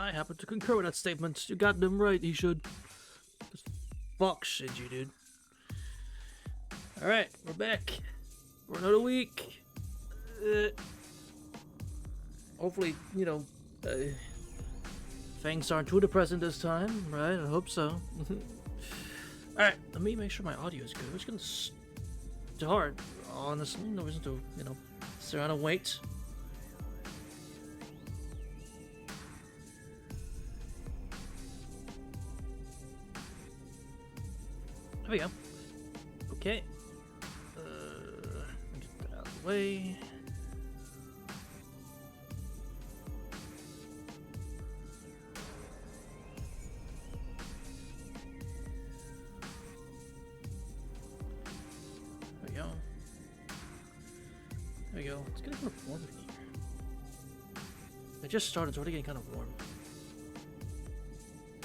I happen to concur with that statement. You got them right, he should. Fuck Shinji, dude. Alright, we're back for another week. Hopefully, you know, things aren't too depressing this time, right? I hope so. Alright, let me make sure my audio is good. We're just gonna start, honestly. No reason to, you know, sit around and wait. There we go. Okay. Get that out of the way. There we go. There we go. It's getting kind of warm in here. It just started, it's already getting kind of warm.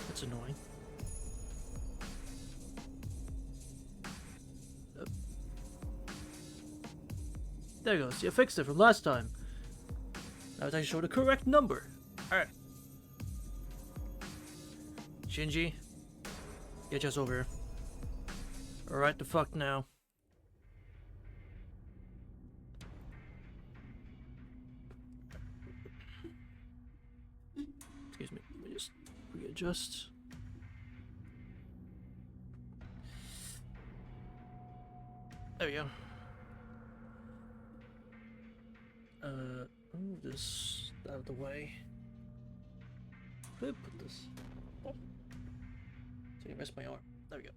That's annoying. There it goes. You fixed it from last time. Now I show the correct number. Alright. Shinji, get us over here. Alright, the fuck now. Excuse me. Let me just readjust. There we go. Move this out of the way. Where did I put this? Oh. So you rest my arm. There we go.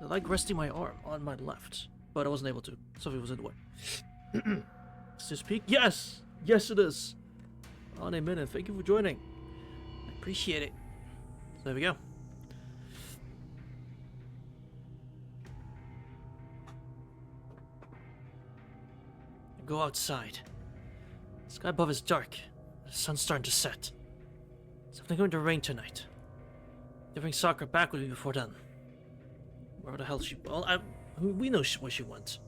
I like resting my arm on my left, but I wasn't able to. Something was in the way. Is this peak? Yes! Yes, it is! On a minute. Thank you for joining. I appreciate it. So there we go. Go outside. The sky above is dark. The sun's starting to set. It's definitely going to rain tonight. They bring Sakura back with me before then. Where the hell she? Well, we know what she wants.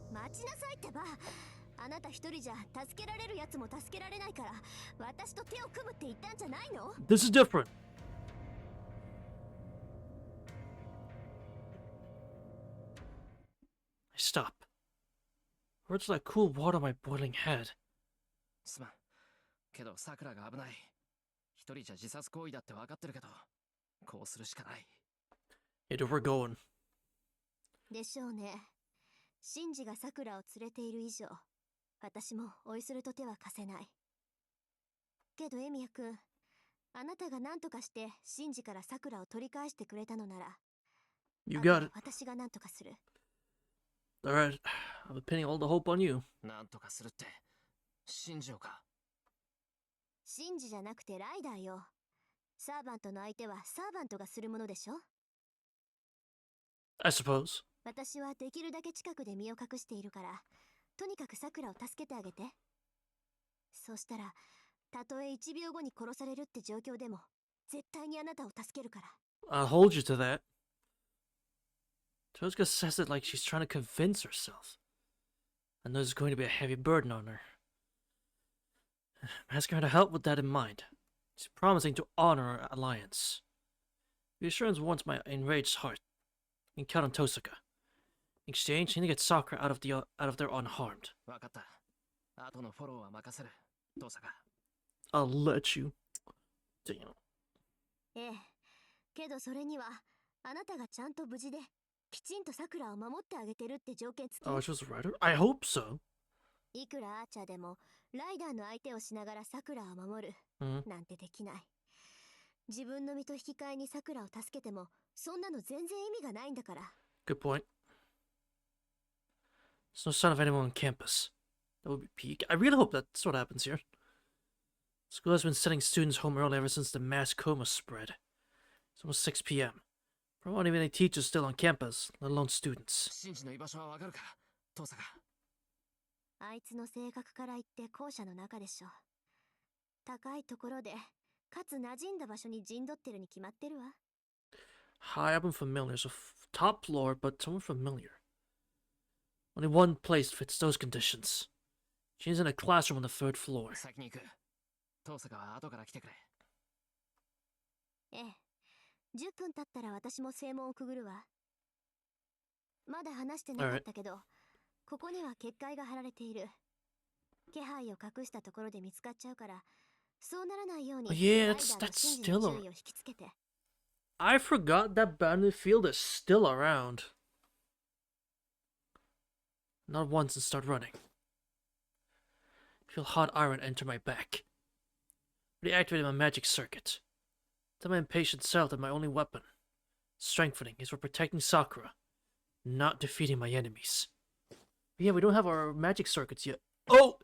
This is different. Stop. Words like cool water on my boiling head. すまん。けどさくらが危ない。一人じゃ自殺行為だって分かってるけど、こうするしかない。Hey, we're going. でしょうね。シンジがさくらを連れている以上、私もおいそれと手は貸せない。けどエミヤ君、あなたが何とかしてシンジからさくらを取り返してくれたのなら、You got it. 私が何とかする。Alright, I'm pinning all the hope on you. なんとかするって、信じようか。シンジじゃなくてライダーよ。サーバントの相手はサーバントがするものでしょ。I suppose. 私はできるだけ近くで身を隠しているから、とにかくさくらを助けてあげて。そうしたら、たとえ1秒後に殺されるって状況でも、絶対にあなたを助けるから。I'll hold you to that. Tozuka says it like she's trying to convince herself. I know there's going to be a heavy burden on her. I'm asking her to help with that in mind. She's promising to honor our alliance. The assurance warms my enraged heart. You can count on Tozuka. In exchange, you need to get Sakura out of there unharmed. 分かった。後のフォローは任せる。どうさか。I'll let you. Damn. ええ。けどそれには、あなたがちゃんと無事で、きちんとさくらを守ってあげてるって条件付き。Oh, she was a writer? I hope so. いくらアーチャーでも、ライダーの相手をしながらさくらを守る、なんてできない。自分の身と引き換えにさくらを助けても、そんなの全然意味がないんだから。Good point. There's no sign of anyone on campus. That would be peak. I really hope that's what happens here. School has been sending students home early ever since the mass coma spread. It's almost 6 p.m. There aren't even any teachers still on campus, let alone students. シンジの居場所は分かるか。どうさか。あいつの性格から言って校舎の中でしょ。高いところで、かつ馴染んだ場所に陣取ってるに決まってるわ。High up and familiar, so top floor, but somewhat familiar. Only one place fits those conditions. She's in a classroom on the 3rd floor. 先に行く。遠坂は後から来てくれ。ええ。10分経ったら私も正門をくぐるわ。まだ話してなかったけど、ここには結界が張られている。気配を隠したところで見つかっちゃうから、そうならないように、 Oh, yeah, ライ that's ダーが that's シンジの still 注意を引きつけて。I forgot that battlefield is still around. Not once and start running. Feel hot iron enter my back. Reactivating my magic circuit. Tell my impatient self that my only weapon, strengthening, is for protecting Sakura, not defeating my enemies. But yeah, we don't have our magic circuits yet. Oh!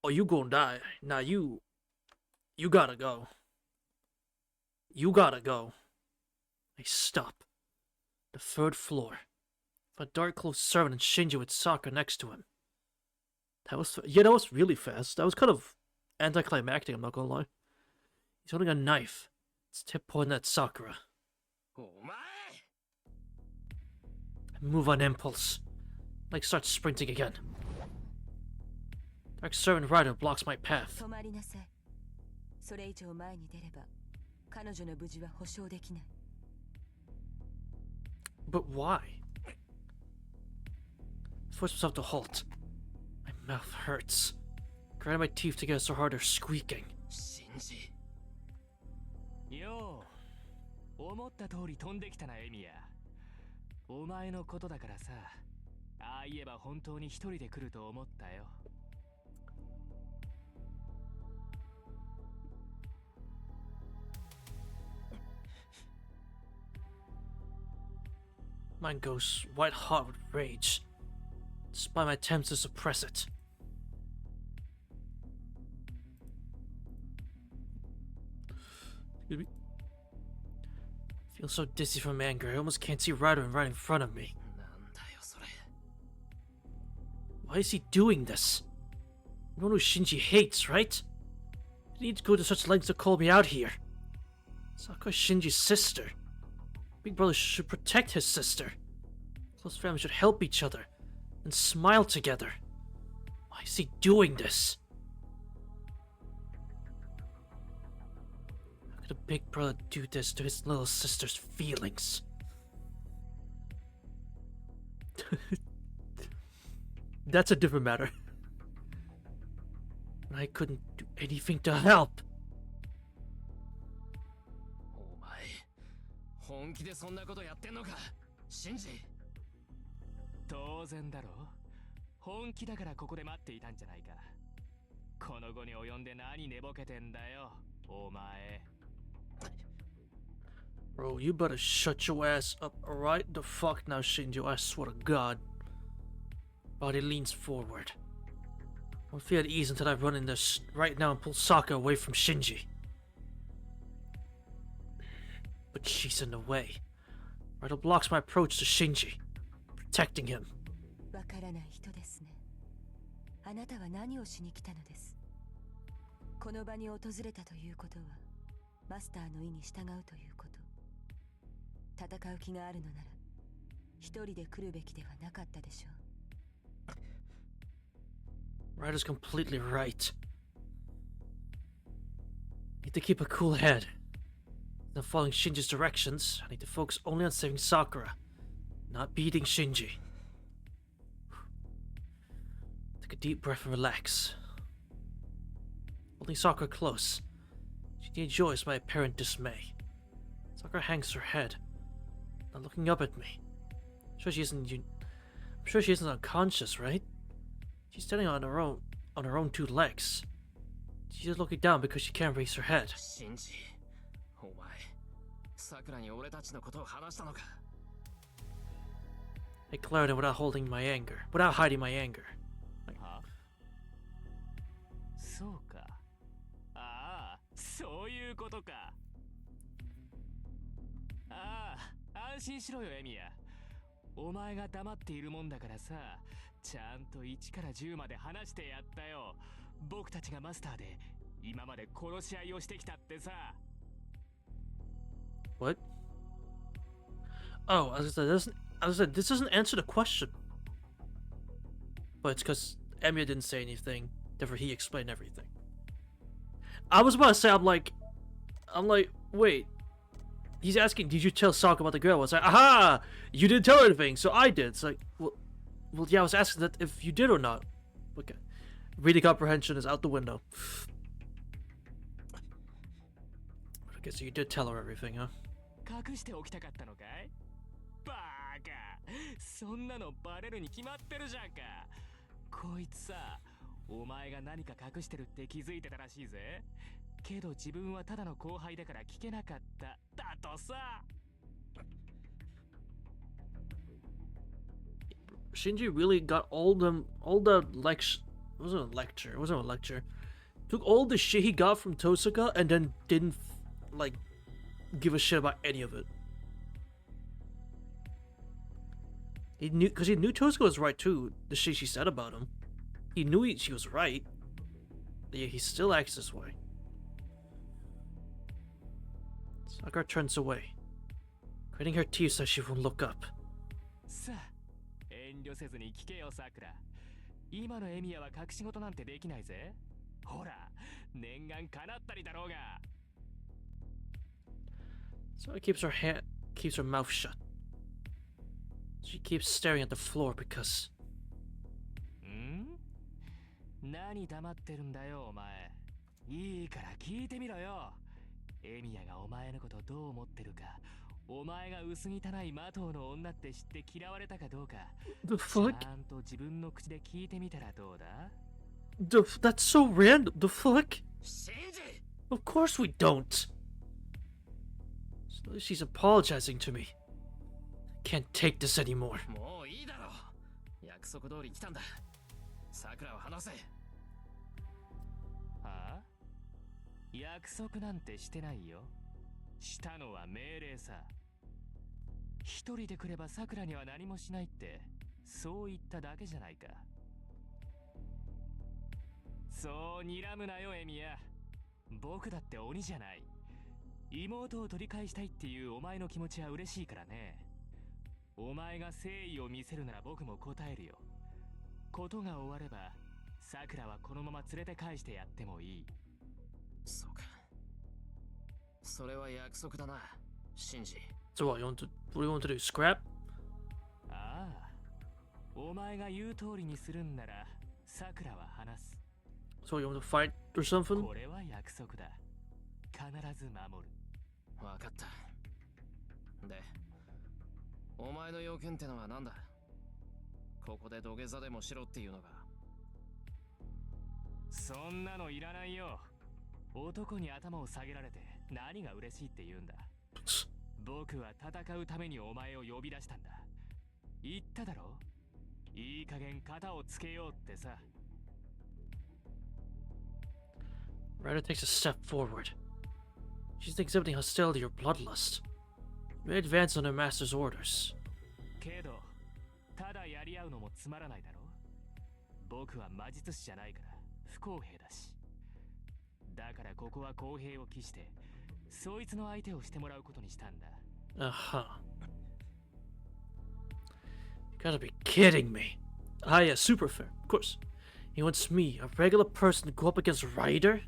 Oh, you gonna die. Nah, you gotta go. You gotta go. I stop. The third floor. A dark clothed servant and Shinji with Sakura next to him. That was really fast. That was kind of anticlimactic, I'm not gonna lie. He's holding a knife. Its tip pointing at Sakura. お前 I move on impulse. Like starts sprinting again. Dark servant rider blocks my path. 止まりなさい。それ以上前に出れば彼女の無事は保証できない。 But why? I force myself to halt. My mouth hurts. Grinding my teeth together so hard they're squeaking. シンジ。よう、思った通り飛んできたなエミヤ。お前のことだからさ、ああ言えば本当に一人で来ると思ったよ。Mine goes white hot with rage, despite my attempts to suppress it. Excuse me. I feel so dizzy from anger, I almost can't see Ryder right in front of me. なんだよそれ。 Why is he doing this? You know who Shinji hates, right? He needs to go to such lengths to call me out here. Sakura's Shinji's sister. Big brother should protect his sister. Close families should help each other and smile together. Why is he doing this? How could a big brother do this to his little sister's feelings? That's a different matter. And I couldn't do anything to help. お前本気でそんなことやってんのかシンジ。当然だろ。本気だからここで待っていたんじゃないか。この後に及んで何寝ぼけてんだよ、お前。Bro, you better shut your ass up right the fuck now, Shinji. I swear to God. Body leans forward. I won't feel at ease until I run in this right now and pull Sakura away from Shinji. But she's in the way. Ryder blocks my approach to Shinji, protecting him. わからない人ですね。あなたは何をしに来たのです。この場に訪れたということは、マスターの意に従うということ。戦う気があるのなら、一人で来るべきではなかったでしょう。Ryder's completely right. Need to keep a cool head. Instead of following Shinji's directions, I need to focus only on saving Sakura, not beating Shinji. Take a deep breath and relax. Holding Sakura close, she enjoys my apparent dismay. Sakura hangs her head, not looking up at me. I'm sure she isn't unconscious, right? She's standing on her own two legs. She's just looking down because she can't raise her head. シンジ、お前さくらに俺たちのことを話したのか。 I glared at her without hiding my anger. は？そうか。ああ、そういうことか。ああ、安心しろよエミヤ。お前が黙っているもんだからさ、ちゃんと1から10まで話してやったよ。僕たちがマスターで今まで殺し合いをしてきたってさ。What? Oh, as I said, this doesn't answer the question. But it's because Emiya didn't say anything, therefore he explained everything. I was about to say, I'm like, wait. He's asking, did you tell Sakura about the girl? I was like, aha! You didn't tell her anything, so I did. It's like, well, yeah, I was asking that if you did or not. Okay. Reading comprehension is out the window. Okay, so you did tell her everything, huh? 隠しておきたかったのかい？バーカ、そんなのバレるに決まってるじゃんか。こいつさ、お前が何か隠してるって気づいてたらしいぜ。けど自分はただの後輩だから聞けなかった。だとさ。Shinji really got all the lecture. It wasn't a lecture. It wasn't a lecture. Took all the shit he got from Tosaka and then didn't like give a shit about any of it. He knew, because he knew Tosaka was right too. The shit she said about him, he knew she was right. But yeah, he still acts this way. Sakura turns away, gritting her teeth so she won't look up. さあ、遠慮せずに聞けよ、さくら。今のエミヤは隠し事なんてできないぜ。ほら、念願叶ったりだろうが。So it keeps her mouth shut. She keeps staring at the floor because. 何黙ってるんだよ、お前。いいから聞いてみろよ。エミヤがお前のことどう思ってるか。お前が薄汚い魔党の女って知って嫌われたかどうか。The fuck? ちゃんと自分の口で聞いてみたらどうだ？ That's so random. The fuck? シンジ Of course we don't. So she's apologizing to me. Can't take this anymore. もういいだろう。約束通り来たんだ。さくらを話せ。はあ？約束なんてしてないよ。したのは命令さ。一人で来ればさくらには何もしないって、そう言っただけじゃないか。そう睨むなよ、エミヤ。僕だって鬼じゃない。妹を取り返したいっていうお前の気持ちは嬉しいからね。お前が誠意を見せるなら僕も答えるよ。ことが終われば、さくらはこのまま連れて返してやってもいい。そうか。それは約束だな、シンジ。So what? What do you want to do? Scrap? ああ、お前が言う通りにするんなら、さくらは話す。So you want to fight or something? これは約束だ。必ず守る。わかった。で、お前の要件ってのは何だ？ここで土下座でもしろっていうのか？そんなのいらないよ。男に頭を下げられて何が嬉しいって言うんだ。僕は戦うためにお前を呼び出したんだ。言っただろ？いい加減肩をつけようってさ。Ryder takes a step forward. She's exhibiting hostility or bloodlust. May advance on her master's orders. けど、ただやり合うのもつまらないだろ？僕は魔術師じゃないから不公平だし。だからここは公平を期して、そいつの相手をしてもらうことにしたんだ。Uh-huh. You gotta be kidding me. Ah, yeah, super fair, of course. He wants me, a regular person, to go up against Ryder?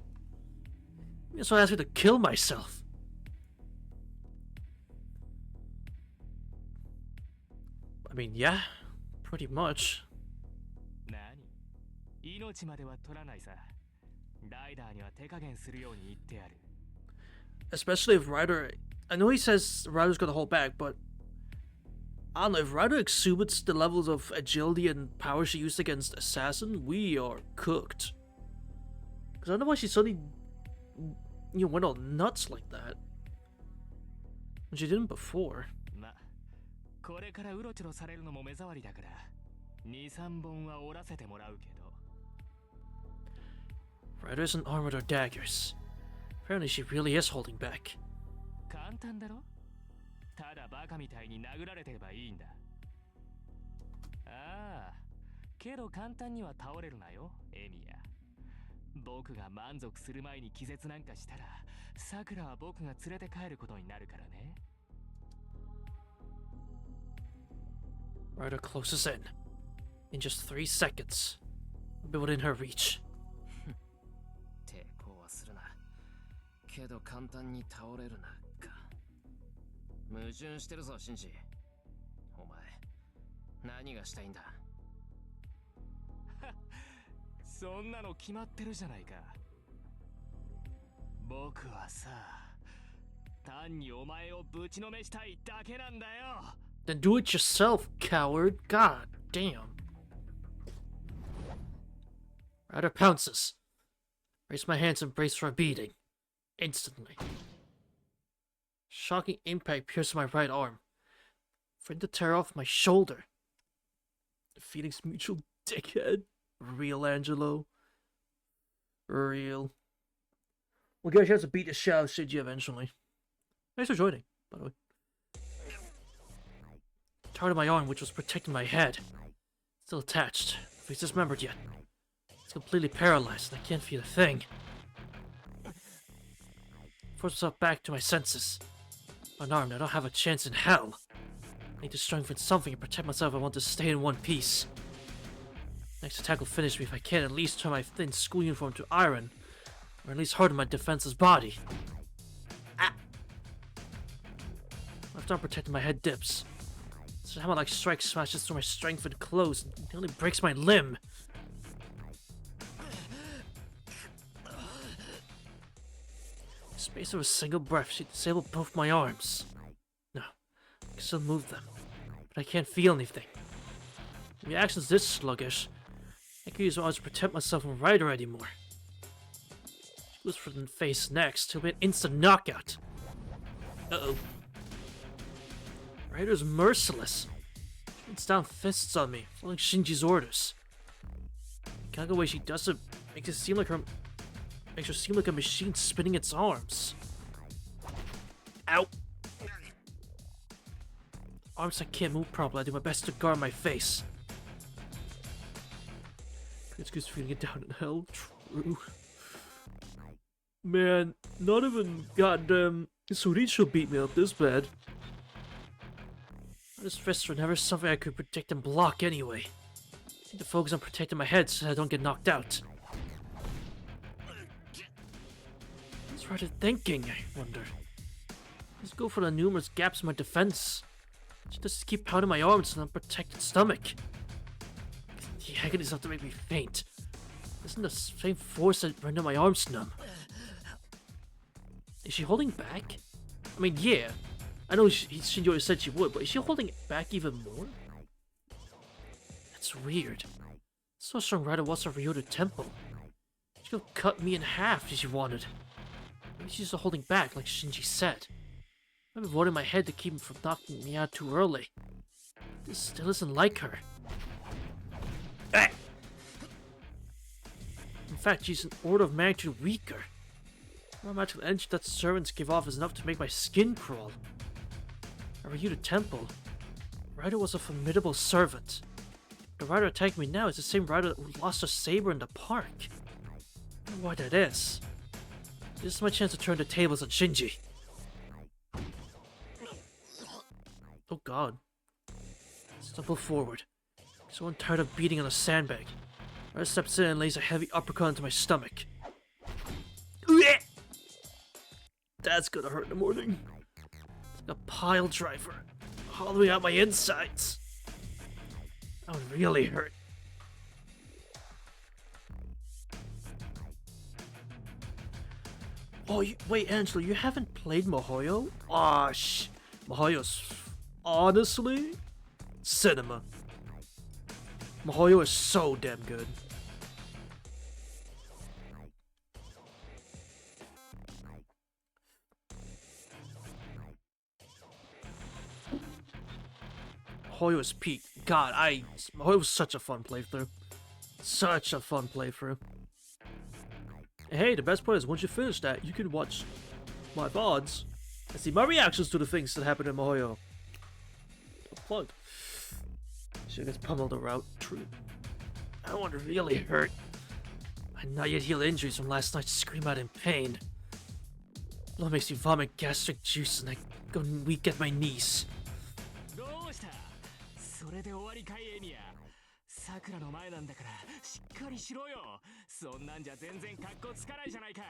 So I asked me to kill myself. I mean, yeah, pretty much. 何？命までは取らないさ。ライダーには手加減するように言ってやる。 Especially if Ryder... I know he says Ryder's gonna hold back, but... I don't know, if Ryder exhibits the levels of agility and power she used against Assassin, we are cooked. Because I don't know why she suddenly... went all nuts like that. And she didn't before. ま、これからうろちょろされるのも目障りだから、2、3本は折らせてもらうけど。Ryder isn't armored or daggers. Apparently she really is holding back. 簡単だろ？ただバカみたいに殴られてればいいんだ。ああ、けど簡単には倒れるなよ、エミヤ。僕が満足する前に気絶なんかしたら、さくらは僕が連れて帰ることになるからね。Ryder closes in just 3 seconds. Be within her reach. 抵抗はするな。けど簡単に倒れるなか。矛盾してるぞ、シンジ。お前、何がしたいんだ。そんなの決まってるじゃないか。僕はさ、単にお前をぶちのめしたいだけなんだよ。 Then do it yourself, coward. God damn. Ryder pounces. Raise my hands and brace for a beating. Instantly. Shocking impact pierces my right arm. Friend to tear off my shoulder. The Phoenix Mutual dickhead. Real Angelo. Real. We'll get a chance to beat the shit out of Shinji eventually. Thanks for joining, by the way. Part of my arm, which was protecting my head. Still attached. If it's dismembered yet. It's completely paralyzed and I can't feel a thing. Force myself back to my senses. Unarmed, I don't have a chance in hell. I need to strengthen something and protect myself if I want to stay in one piece. Next attack will finish me if I can't at least turn my thin school uniform to iron. Or at least harden my defenseless body. Ah! Left arm protecting my head dips. So how like strike smashes through my strengthened clothes and nearly breaks my limb. In the space of a single breath, she disabled both my arms. No, I can still move them, but I can't feel anything. The reaction's this sluggish. I can use my arms to protect myself from Ryder anymore. She goes for the face next. It'll be an instant knockout. Uh-oh. Ryder's merciless. She puts down fists on me, following Shinji's orders. The kind of way she does it makes her seem like a machine spinning its arms. Ow! Arms I can't move properly. I do my best to guard my face. Excuse feeling it down in hell. True. Man, not even goddamn Suricho beat me up this bad. His fists were never something I could protect and block anyway. I need to focus on protecting my head so I don't get knocked out. What's Ryder thinking, I wonder? Let's go for the numerous gaps in my defense. She just keep pounding my arms with an unprotected stomach. The agony's enough to make me faint. Isn't the same force that rendered my arms numb? Is she holding back? I mean, yeah. I know Shinji always said she would, but is she holding it back even more? That's weird. So strong Ryder wants a Ryota temple. She could cut me in half if she wanted. Maybe she's just holding back, like Shinji said. I'm avoiding my head to keep him from knocking me out too early. This still isn't like her. Ah! In fact, she's an order of magnitude weaker. The magical energy that servants give off is enough to make my skin crawl. A Ryuta temple. Ryder was a formidable servant. The Ryder attacking me now is the same Ryder who lost her saber in the park. I don't know why that is. This is my chance to turn the tables on Shinji. Oh god. Stumble forward. So I'm tired of beating on a sandbag. Ryder steps in and lays a heavy uppercut into my stomach. That's gonna hurt in the morning. It's like a pile driver, hollowing out my insides. That would really hurt. Oh, wait, Angela, you haven't played Mihoyo? Aw, Mihoyo's honestly cinema. Mihoyo is so damn good. Mihoyo is peak. God, Mihoyo was such a fun playthrough. Such a fun playthrough. Hey, the best part is once you finish that, you can watch my VODs and see my reactions to the things that happened in Mihoyo. Plug. She gets pummeled around. True. That one really hurt. I not yet healed injuries from last night's scream out in pain. Blood makes me vomit gastric juice and I go weak at my knees. さくらの前なんだからしっかりしろよ。そんなんじゃ全然格好つかないじゃないか。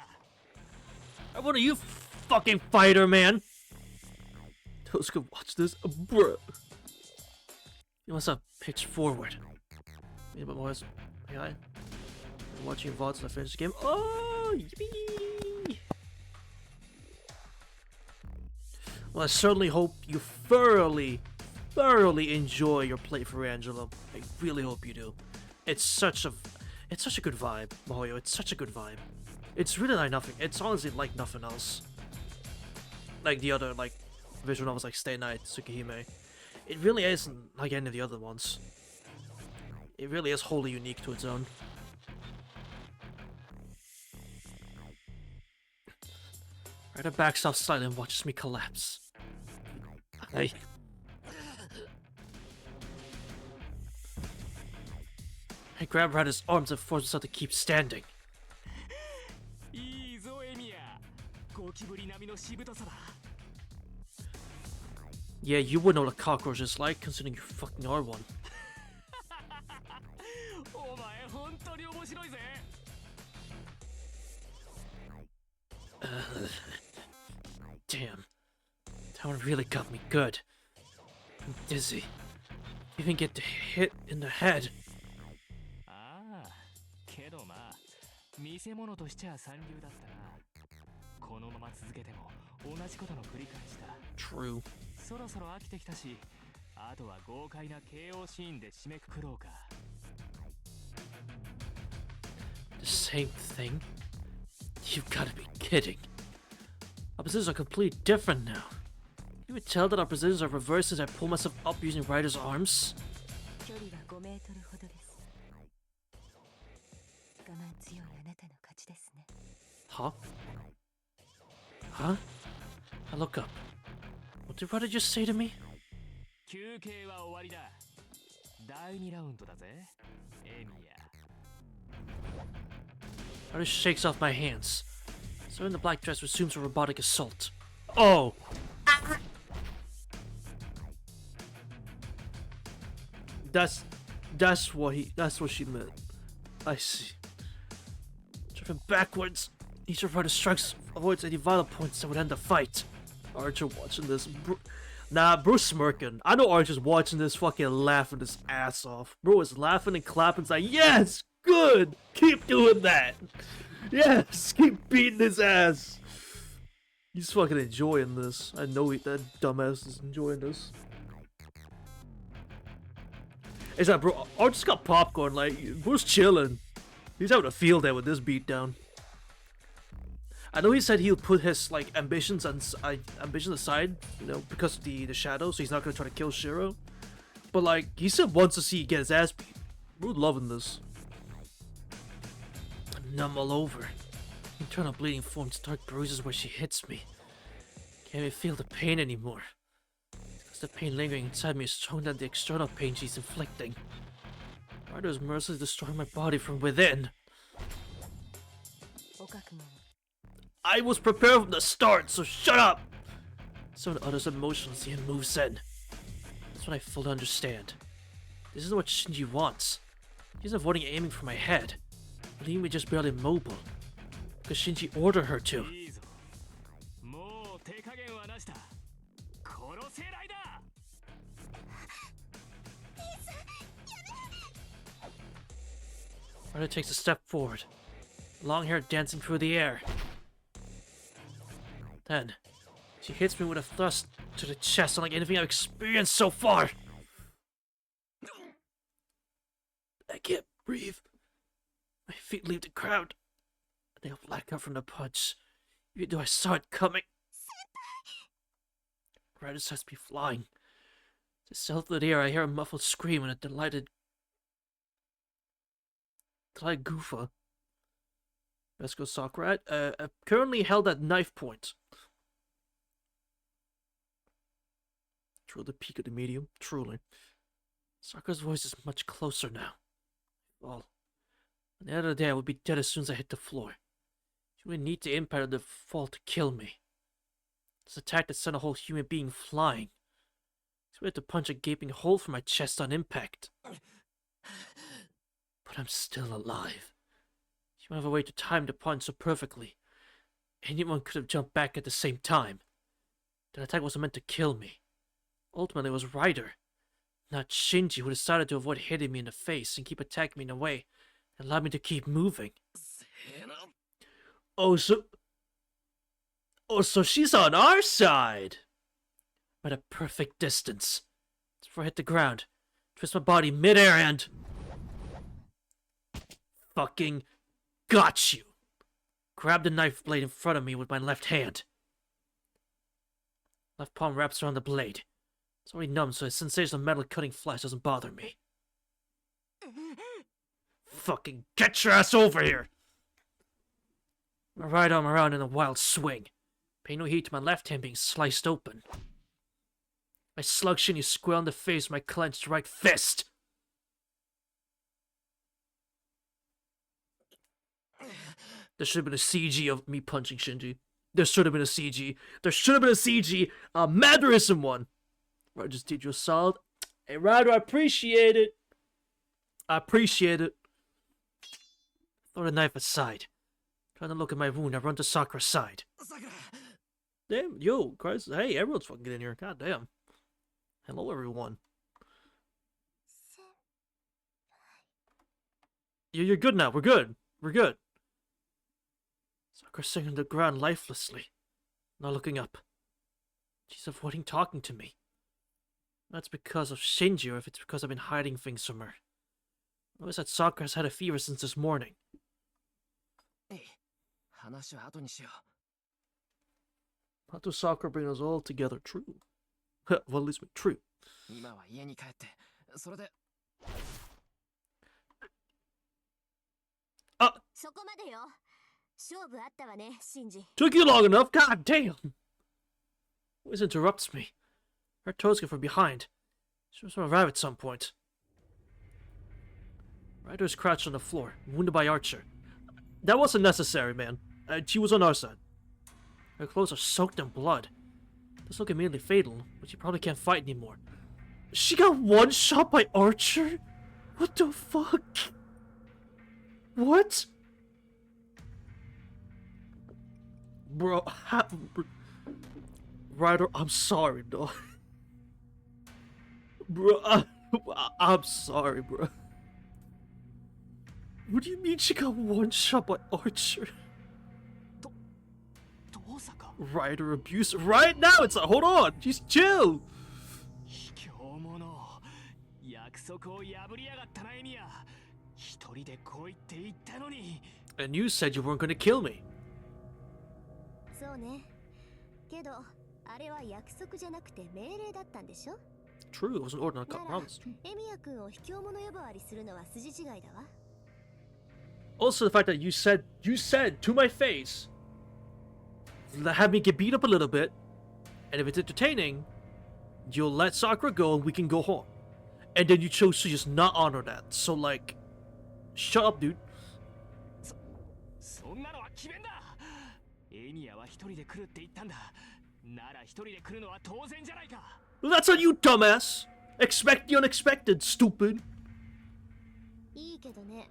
What are you fucking fighter, man? Those could watch this, bruh. You must have pitched forward. Maybe my voice. Yeah, I'm watching VODs till I finish the game. Oh, yippee! Well, I certainly hope you thoroughly enjoy your playthrough, Angelo. I really hope you do. It's such a good vibe, Mahoyo. It's such a good vibe. It's really like nothing. It's honestly like nothing else. Like the other visual novels like Stay Night, Tsukihime. It really isn't like any of the other ones. It really is wholly unique to its own. Ryder backs off slightly and watches me collapse. I grab Ryder's arms and force myself to keep standing. いいぞエミヤ、ゴキブリ並みのしぶとさだ。 Yeah, you would know what a cockroach is like, considering you fucking are one. お前本当に面白いぜ。 Damn. That one really got me good. I'm dizzy. Even get hit in the head. ああ、けどまあ見せ物としちゃ三流だったな。このまま続けても同じことの繰り返しだ。 True. そろそろ飽きてきたし、あとは豪快な KO シーンで締めくくろうか。 The same thing? You've gotta be kidding. Our positions are completely different now. You would tell that our positions are reversed as I pull myself up using Ryder's arms? 距離は5メートルほどです。我慢強いあなたの勝ちですね。 Huh? Huh? I look up. What did Ryder just say to me? 休憩は終わりだ。第2ラウンドだぜ、エミヤ。 Ryder shakes off my hands. So in the black dress resumes a robotic assault. Oh! That's what she meant. I see. Driven backwards, each of Ryder's strikes avoids any vital points that would end the fight. Archer watching this. Nah, bro's smirking. I know Archer's watching this fucking laughing his ass off. Bro is laughing and clapping, like, yes, good, keep doing that. Yes, keep beating his ass. He's fucking enjoying this. I know that dumbass is enjoying this. It's like, bro, Archer's got popcorn. Like, bro's chilling. He's having a field day with this beatdown. I know he said he'll put his like ambitions aside, you know, because of the shadow, so he's not gonna try to kill Shiro. But like, he still wants to see he get his ass beat. We're loving this. I'm numb all over. Internal bleeding forms dark bruises where she hits me. Can't even feel the pain anymore. Because the pain lingering inside me is stronger than the external pain she's inflicting. Ryder is mercilessly destroying my body from within. I was prepared from the start, so shut up! Someone utters emotionlessly and moves in. That's when I fully understand. This is what Shinji wants. He's avoiding aiming for my head, leaving me just barely mobile. Because Shinji ordered her to. いいぞ。もう手加減はなしだ。殺せないだ。 Ryder takes a step forward, long hair dancing through the air. Then, she hits me with a thrust to the chest unlike anything I've experienced so far. I can't breathe. My feet leave the ground. They'll black out from the punch, even though I saw it coming. Ryder starts to be flying. To south of the air, I hear a muffled scream and a delighted Goofa. Let's go, Sakura. Currently held at knife point. Truly the peak of the medium. Truly. Sakura's voice is much closer now. Well, at the end of the day, I would be dead as soon as I hit the floor. She would need the impact of the fall to kill me. This attack that sent a whole human being flying. She would have to punch a gaping hole for my chest on impact. But I'm still alive. You have a way to time the punch so perfectly. Anyone could have jumped back at the same time. That attack wasn't meant to kill me. Ultimately, it was Ryder, not Shinji, who decided to avoid hitting me in the face and keep attacking me in a way that allowed me to keep moving. Oh, so she's on our side! I'm at a perfect distance. Before I hit the ground, twist my body midair and... fucking got you! Grab the knife blade in front of me with my left hand. Left palm wraps around the blade. It's already numb, so the sensation of metal cutting flesh doesn't bother me. Fucking get your ass over here! My right arm around in a wild swing. Pay no heed to my left hand being sliced open. I slug Shinji square in the face with my clenched right fist. There should have been a CG of me punching Shinji. There should have been a CG. There should have been a CG. A Mandarism one. I just did you a solid. Hey, Ryder, I appreciate it. I appreciate it. Throw the knife aside. Trying to look at my wound, I run to Sakura's side. Damn, yo, Christ. Hey, everyone's fucking in here. God damn. Hello, everyone. You're good now. We're good. We're good. Sakura's sitting on the ground lifelessly, not looking up. She's avoiding talking to me. That's because of Shinji, or if it's because I've been hiding things from her. I noticed that Sakura's had a fever since this morning. How does Sakura bring us all together? True. Well, at least true. 今は家に帰ってそれで そこまでよ。勝負あったわね、シンジ。 Took you long enough? God damn! Always interrupts me. Her toes get from behind. She was gonna arrive at some point. Ryder is crouched on the floor, wounded by Archer. That wasn't necessary, man. She was on our side. Her clothes are soaked in blood. This look immediately fatal, but she probably can't fight anymore. She got one shot by Archer? What the fuck? What? Bro, Ryder, I'm sorry, dog. Bro, I'm sorry, bro. What do you mean she got one shot by Archer? Ryder abuse right now. It's like, hold on, just chill. And you said you weren't gonna kill me. そうね。けど、あれは約束じゃなくて命令だったんでしょ? True, it was an order, not a なら、 promise. エミヤ君を卑怯者呼ばわりするのは筋違いだわ。Also, the fact that you said to my face, have me get beat up a little bit, and if it's entertaining, you'll let Sakura go and we can go home. And then you chose to just not honor that. So, like, shut up, dude. Well, that's on you, dumbass. Expect the unexpected, stupid. いいけどね。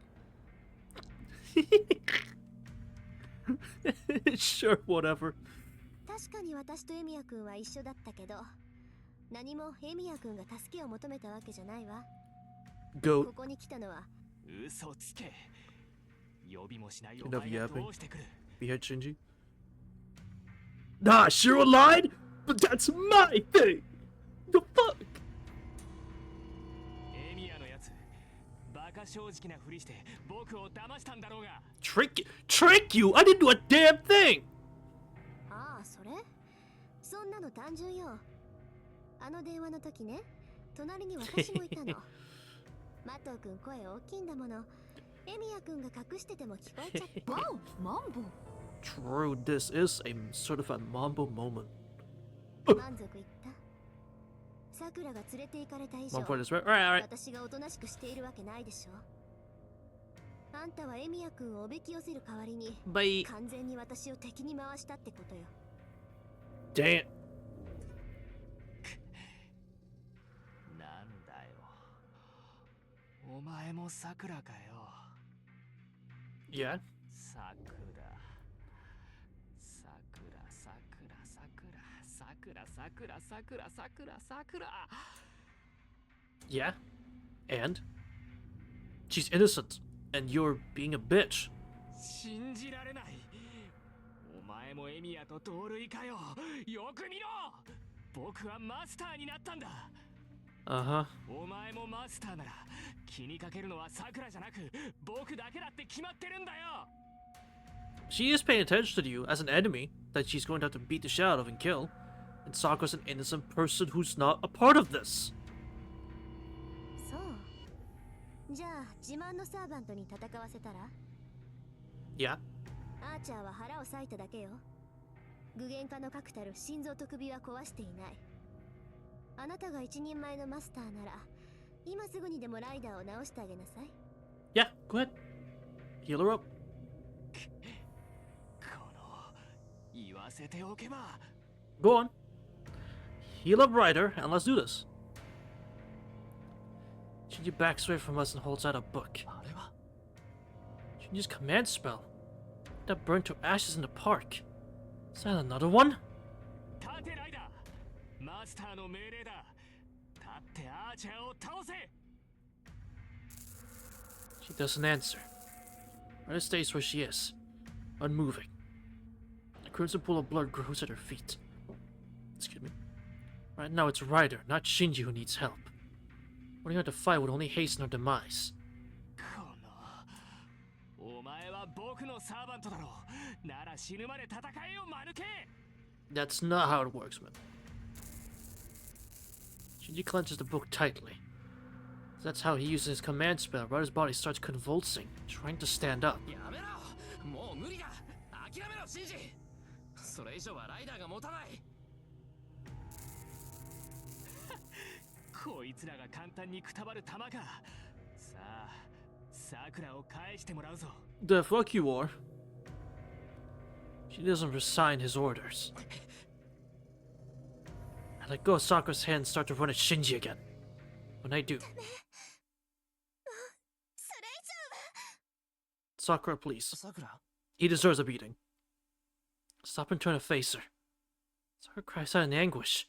Sure, whatever. 確かに私とエミヤ君は一緒だったけど、何もエミヤ君が助けを求めたわけじゃないわ。 Go. ここに来たのは。嘘つけ。呼びもしないお Enough 前が yapping. どうしてくる。 Behead Shinji. Nah, Shiro lied, but that's my thing. The fuck? エミヤのやつ、バカ正直なふりして僕を騙したんだろうが。Trick you? I didn't do a damn thing. ああ、それ？そんなの単純よ。あの電話の時ね、隣に私もいたの。マトウ君声大きいんだもの。エミヤ君が隠してても聞こえちゃって。わお、マンボ。 True, this is a certified mambo moment. 満足いった。さくらが連れて行かれた以上、 One point is right. Alright. 私がおとなしくしているわけないでしょ。あんたはエミヤ君をおびき寄せる代わりに、 Bye. 完全に私を敵に回したってことよ。 Damn. なんだよ。お前もさくらかよ。Yeah? さくらさくらさくらさくらさくらさくらさくらさくらさくら Yeah? And? She's innocent, and you're being a bitch. 信じられない。お前もエミヤと同類かよ。よく見ろ。僕はマスターになったんだ。Uh-huh. お前もマスターなら気にかけるのはさくらじゃなく僕だけだって決まってるんだよ。 She is paying attention to you as an enemy that she's going to have to beat the shit out of and kill. And Sakura's an innocent person who's not a part of this. そうじゃあ自慢のサーバントに戦わせたら Yeah? アーチャーは腹を裂いただけよ。具現化の確たる心臓と首は壊していない。あなたが一人前のマスターなら今すぐにでもライダーを直してあげなさい。 Yeah, go ahead. Heal her up. この言わせておけば Go on. Heal up Ryder, and let's do this. Shinji backs away from us and holds out a book. あれは Shinji's command spell. That burned to ashes in the park. Is that another one? 立てライダーマスターの命令だ。立ってアーチャーを倒せ。 She doesn't answer. Ryder stays where she is, unmoving. A crimson pool of blood grows at her feet. Excuse me. Right now it's Ryder, not Shinji, who needs help. Wanting her to fight would only hasten her demise. このお前は僕のサーバントだろう。なら死ぬまで戦えよ間抜け。 That's not how it works, man. Shinji clenches the book tightly. That's how he uses his command spell. Ryder's body starts convulsing, trying to stand up. やめろ。もう無理だ。諦めろシンジ。それ以上はライダーが持たない。こいつらが簡単にくたばる弾か。さあ、さくらを返してもらうぞ。 The fuck you are. She doesn't resign his orders. I let go of Sakura's hand and start to run at Shinji again. When I do, それ以上は Sakura, please. さくら He deserves a beating. Stop and turn to face her. Sakura cries out in anguish.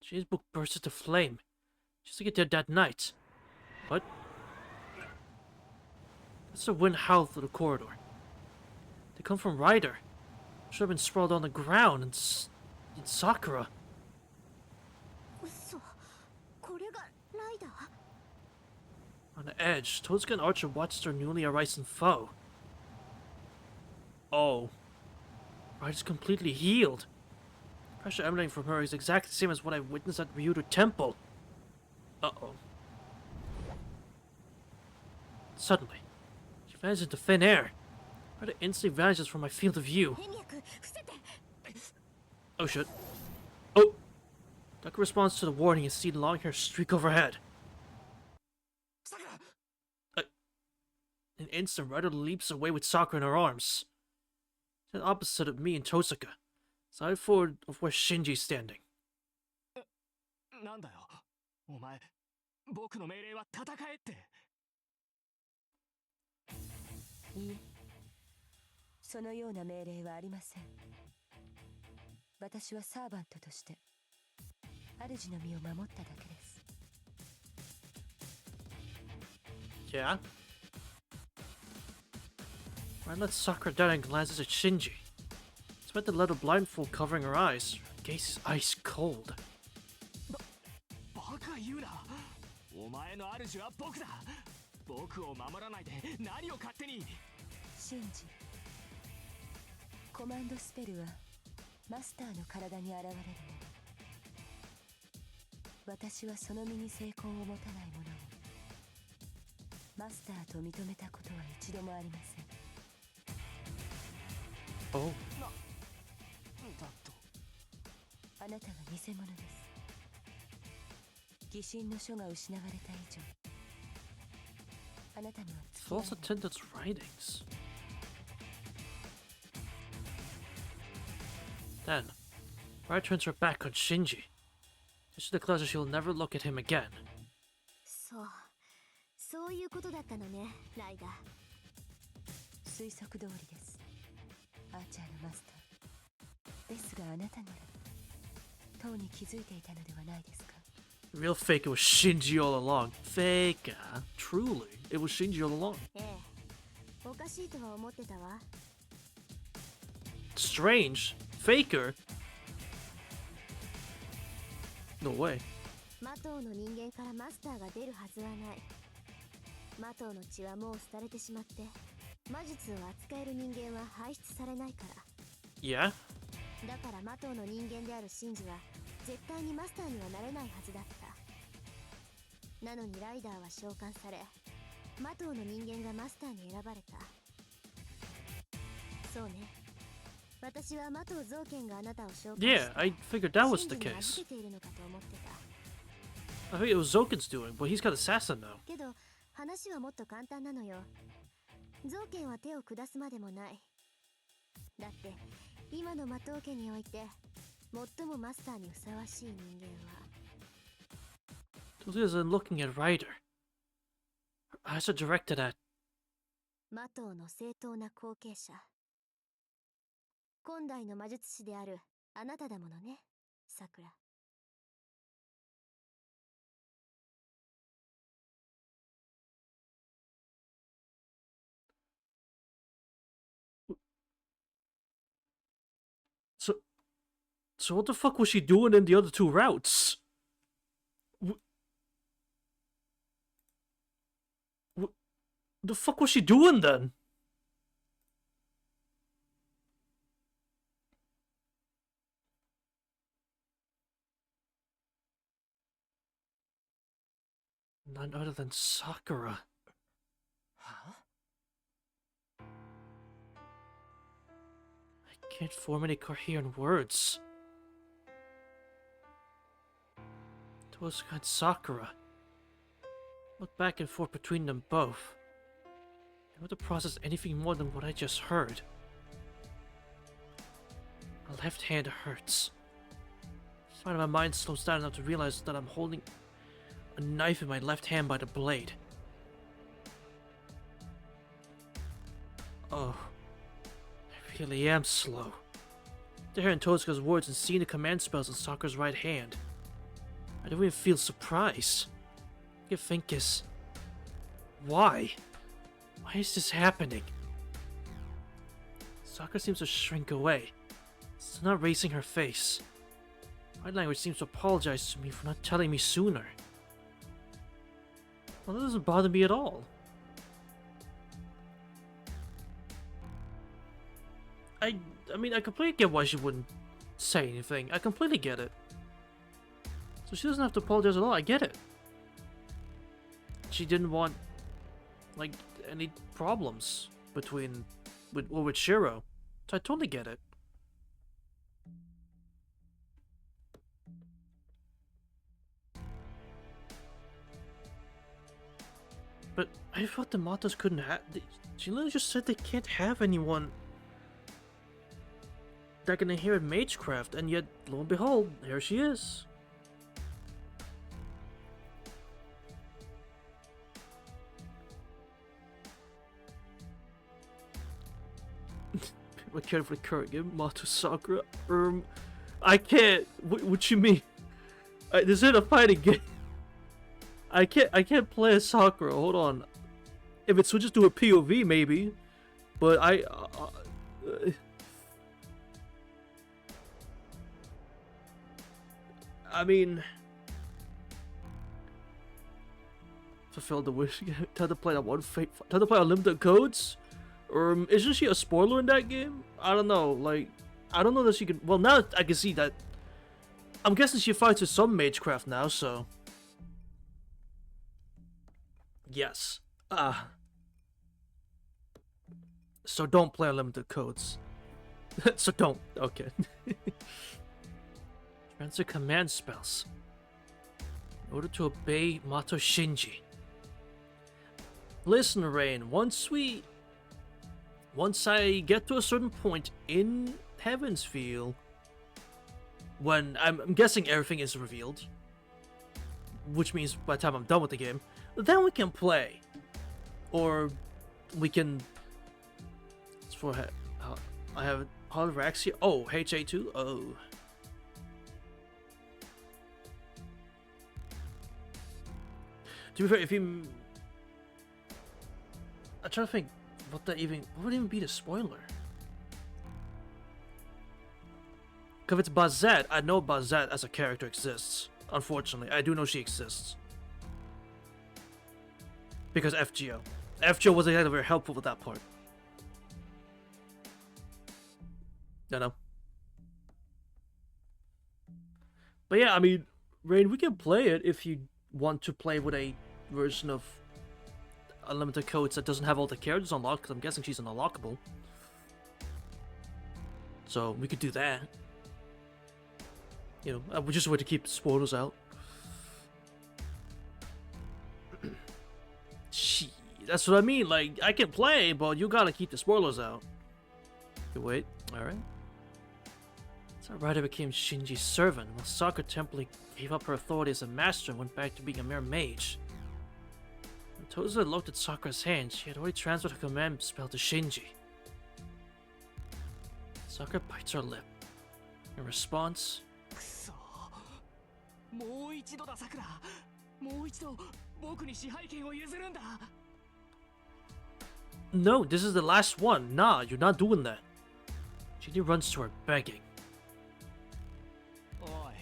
Shinji's book bursts into flame, just like it did that night. What? That's the wind howl through the corridor. They come from Ryder. Should have been sprawled on the ground and Sakura. 嘘これがライダー On the edge, Tozuka and Archer watched their newly arisen foe. Oh. Ryder's completely healed. Pressure emanating from her is exactly the same as what I witnessed at Ryudo Temple. Uh-oh. Suddenly, she vanishes into thin air. Ryder instantly vanishes from my field of view. ヘミヤ君伏せて Oh shit. Oh! Duck responds to the warning and sees long hair streak overhead. さくら In an instant, Ryder leaps away with Sakura in her arms. She's opposite of me and Tosuka, side forward of where Shinji's standing. なんだよ。お前、僕の命令は戦えって。いいえ、そのような命令はありません。私はサーバントとして主の身を守っただけです。 Yeah? Ryder lets Sakura down and glances at Shinji. Despite the leather blindfold covering her eyes, her gaze is ice cold. バカ言うな。お前の主は僕だ。僕を守らないで何を勝手に。シンジ、コマンドスペルはマスターの体に現れるの。私はその身に成功を持たないものをマスターと認めたことは一度もありません。 Oh. だと。あなたは偽物です。疑心の書が失われた以上、あなたには付き合え False ない。 attendant's writings. Then, Ryder turns her back on Shinji. She declares that she'll never look at him again. そうそういうことだったのねライダー。推測通りです。アーチャーのマスターですが、あなたならとうに気づいていたのではないですか？ Real Faker was Shinji all along. Faker? Truly, it was Shinji all along. ええ、おかしいとは思ってたわ。 Strange? Faker? No way. マトウの人間からマスターが出るはずはない。マトウの血はもう廃れてしまって、魔術を扱える人間は排出されないから。 Yeah? だからマトウの人間であるシンジは絶対にマスターにはなれないはずだった。なのにライダーは召喚され、マトウの人間がマスターに選ばれた。そうね、私はマトウ造剣があなたを召喚して Yeah, I figured that was シン the ジに預 case. けているのかと思ってた。 I think it was Zokin's doing, but he's got assassin now. けど話はもっと簡単なのよ。造剣は手を下すまでもない。だって今のマトウ家において最もマスターにふさわしい人間は Tozi isn't looking at Ryder. Her eyes are directed at. マトウの正当な後継者、今代の魔術師であるあなただものね、さくら。 So what the fuck was she doing in the other two routes? What the fuck was she doing then? None other than Sakura. は？ I can't form any coherent words. Tozuka and Sakura. Look back and forth between them both. Able to process anything more than what I just heard. My left hand hurts. Finally, my mind slows down enough to realize that I'm holding a knife in my left hand by the blade. Oh, I really am slow. After hearing Tozuka's words and seeing the command spells in Sakura's right hand, I don't even feel surprise. All I think is, why? Why is this happening? Sakura seems to shrink away, still not raising her face. My language seems to apologize to me for not telling me sooner. Well, that doesn't bother me at all. I mean, I completely get why she wouldn't say anything. I completely get it. So she doesn't have to apologize at all. I get it. She didn't want, like, any problems with Shiro. So I totally get it. But I thought the Matas couldn't have. She literally just said they can't have anyone that can inherit magecraft, and yet, lo and behold, here she is. I care for the current game, Mato Sakura. I can't. What you mean? This isn't a fighting game. I can't play as Sakura. Hold on. If it switches to a POV, maybe. But I mean, fulfill the wish. Time to play that one fate. Time to play unlimited codes. Isn't she a spoiler in that game? I don't know. Like, I don't know that she can. Well, now I can see that. I'm guessing she fights with some magecraft now. So yes. So don't play unlimited codes. So don't. Okay. Transfer command spells. In order to obey Mato Shinji. Listen, Rain, once I get to a certain point in Heaven's Feel, when I'm guessing everything is revealed, which means by the time I'm done with the game, then we can play. Or we can. It's for I have Holoraxia. Oh, HA2. Oh. To be fair, if you, I'm trying to think what would even be the spoiler. Because if it's Bazette, I know Bazette as a character exists. Unfortunately, I do know she exists. Because FGO. FGO wasn't exactly very helpful with that part. No. But yeah, I mean, Rain, we can play it if you want to play with a version of Unlimited Codes that doesn't have all the characters unlocked, because I'm guessing she's an unlockable. So we could do that. You know, we just wait to keep spoilers out. Shit, that's what I mean. Like, I can play, but you gotta keep the spoilers out. Okay, wait, alright. So Ryder became Shinji's servant, while Sakura temporarily gave up her authority as a master and went back to being a mere mage. When Toza looked at Sakura's hand, she had already transferred her command spell to Shinji. Sakura bites her lip. In response, くそもう一度ださくらもう一度僕に支配権を譲るんだ No, this is the last one. Nah, you're not doing that. Shinji runs to her, begging. おい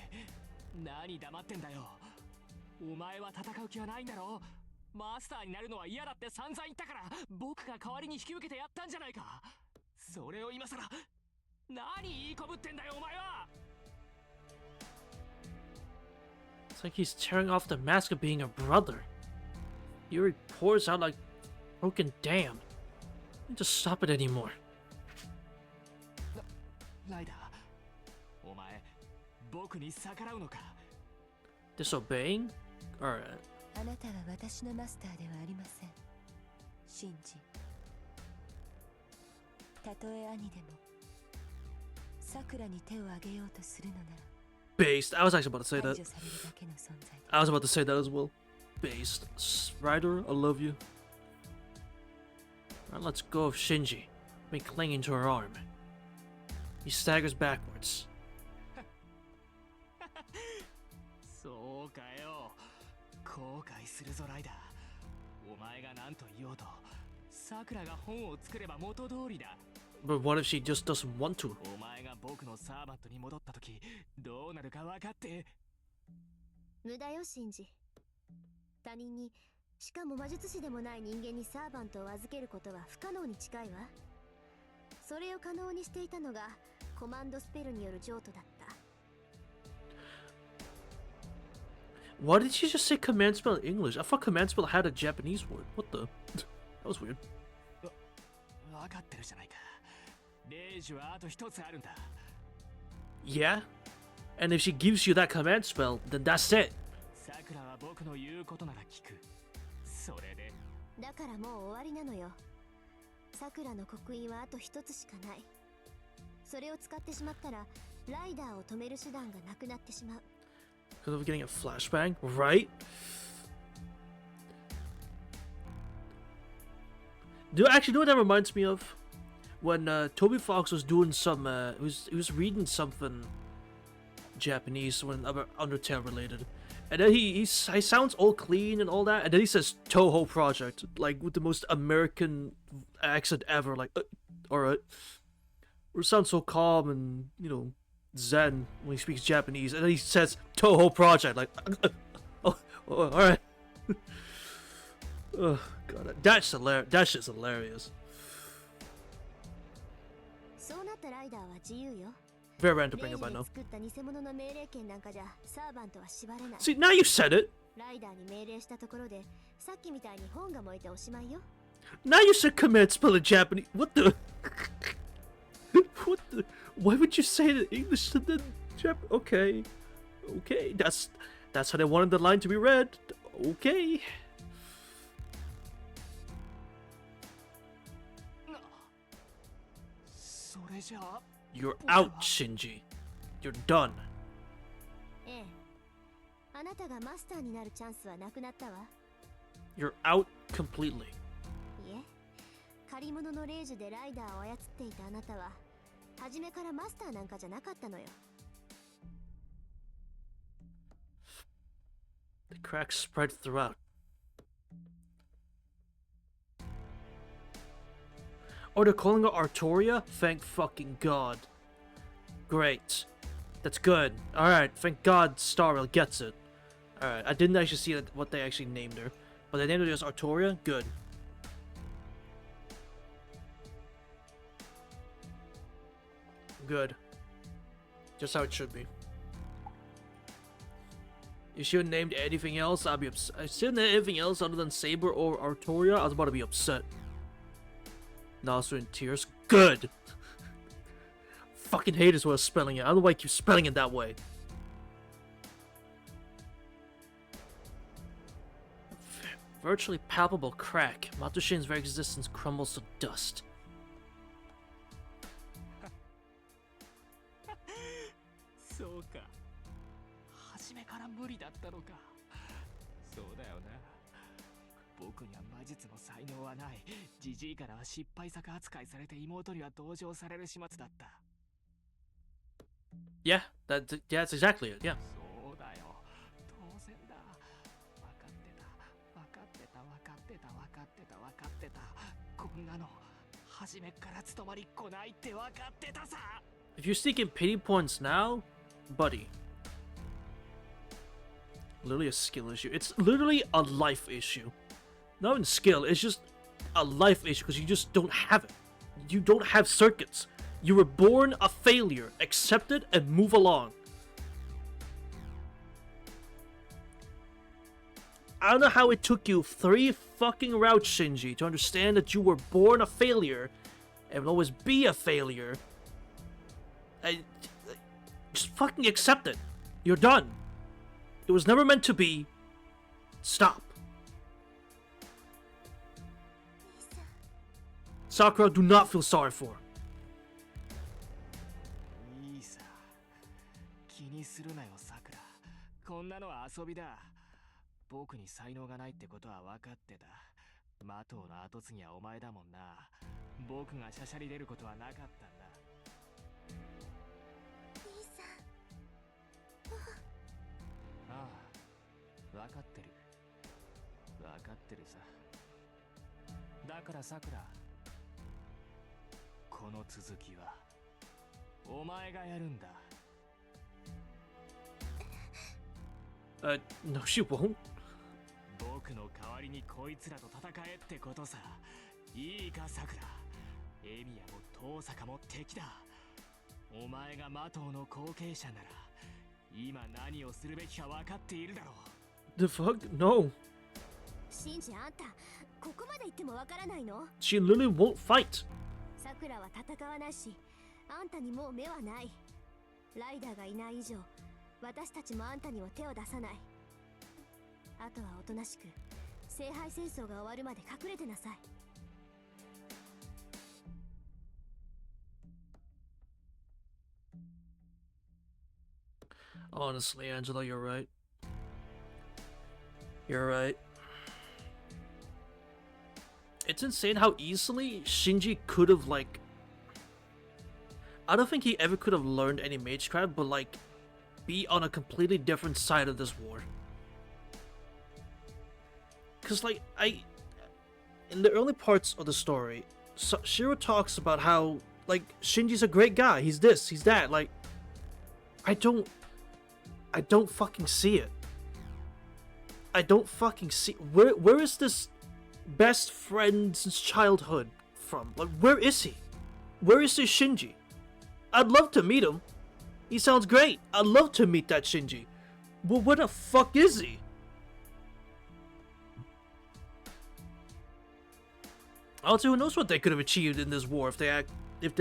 何黙ってんだよお前は戦う気はないんだろマスターになるのは嫌だって散々言ったから僕が代わりに引き受けてやったんじゃないかそれを今さら何言いこぶってんだよお前は It's like he's tearing off the mask of being a brother. Yuri pours out like a broken dam. I need to stop it anymore. ライダーお前僕に逆らうのか Disobeying? Alright. あなたは私のマスターではありませんシンジたとえ兄でもさくらに手を挙げようとするのなら Based. I was actually about to say 排 that. 除されるだけの存在だ I was about to say that as well. Based. Ryder, I love you. Alright, let's go of Shinji. Me clinging to her arm. He staggers backwards. そうかよ後悔するぞライダーお前が何と言おうとさくらが本を作れば元通りだ But what if she just doesn't want to? お前が僕のサーバントに戻った時どうなるか分かって無駄よシンジ。他人にしかも魔術師でもない人間にサーバントを預けることは不可能に近いわ。それを可能にしていたのがコマンドスペルによる譲渡だった。 Why did she just say command spell in English? I thought command spell had a Japanese word. What the? That was weird. 分かってるじゃないかレイジはあと一つあるんだ Yeah? And if she gives you that command spell, then that's it. さくらは僕の言うことなら聞くそれでだからもう終わりなのよ。さくらの刻印はあと一つしかない。それを使ってしまったらライダーを止める手段がなくなってしまう。 Because of getting a flashbang, right? Do actually know what that reminds me of? When Toby Fox was doing some, he was reading something Japanese, when Undertale related, and then he sounds all clean and all that, and then he says Toho Project, like with the most American accent ever, like, alright. Or sounds so calm and, you know, zen when he speaks Japanese, and then he says Toho Project, like, oh alright. Oh god, that's hilarious. That shit's hilarious. そうなったライダーは自由よ。 Very random to レ bring イ up, ジ I で know. 作った偽物の命令権なんかじゃサーバントは縛れない。 See, now you said it. ライダーに命令したところでさっきみたいに本が燃えておしまいよ。 Now you said command spell in Japanese. What the? What the? Why would you say it in English and then Jap? Okay, okay. That's how they wanted the line to be read. Okay. それじゃあ You're out, Shinji. You're done. ええ。あなたがマスターになるチャンスはなくなったわ。You're out completely. いえ、借り物のレイジでライダーを操っていたあなたは初めからマスターなんかじゃなかったのよ。 The cracks spread throughout. Oh, they're calling her Artoria? Thank fucking God. Great. That's good. Alright, thank God Starville gets it. Alright, I didn't actually see what they actually named her. But they named her just Artoria? Good. Good. Just how it should be. If she had named anything else, I'd be upset. If she had named anything else other than Saber or Artoria, I was about to be upset. Nasu in tears. Good! Fucking hate is what I was spelling it. I don't know why I keep spelling it that way. Virtually palpable crack. Matushin's very existence crumbles to dust. そうか。初めから無理だったのか。そうだよな。僕には魔術の才能はない。ジジイからは失敗作扱いされて妹には同情される始末だった。Yeah, that's exactly it, yeah. そうだよ。当然だ。分かってた。分かってた。分かってた。分かってた。分かってた。こんなの初めから務まりっこないって分かってたさ。If you're seeking pity points now, buddy. Literally a skill issue. It's literally a life issue. Not in skill, it's just a life issue because you just don't have it. You don't have circuits. You were born a failure. Accept it and move along. I don't know how it took you 3 fucking routes, Shinji, to understand that you were born a failure and will always be a failure. Just fucking accept it. You're done. It was never meant to be. Stop. Sakura, do not feel sorry for her. いいさ。気にするなよ、さくら。こんなのは遊びだ。僕に才能がないってことは分かってた。マトウの後継ぎはお前だもんな。僕がしゃしゃり出ることはなかったんだ。兄さん。ああ、分かってる。分かってるさ。だからさくら、この続きはお前がやるんだ。No, she won't. 僕の代わりにこいつらと戦えってことさ。いいかさくら。エミヤも遠坂も敵だ。お前がマトウの後継者なら今何をするべきか分かっているだろう。 The fuck? No. シンジ、あんたここまで言ってもわからないの？ She literally won't fight. さくらは戦わないし、あんたにもう目はない。ライダーがいない以上、私たちもあんたには手を出さない。あとはおとなしく聖杯戦争が終わるまで隠れてなさい。 Honestly, Angela, you're right. You're right. It's insane how easily Shinji could have, like... I don't think he ever could have learned any magecraft, but, like, be on a completely different side of this war. Because, like, in the early parts of the story, Shiro talks about how, like, Shinji's a great guy. He's this, he's that. Like, I don't fucking see it. I don't fucking see... Where is this best friend since childhood from? Like, where is he? Where is this Shinji? I'd love to meet him. He sounds great. I'd love to meet that Shinji. But where the fuck is he? Also, who knows what they could have achieved in this war if they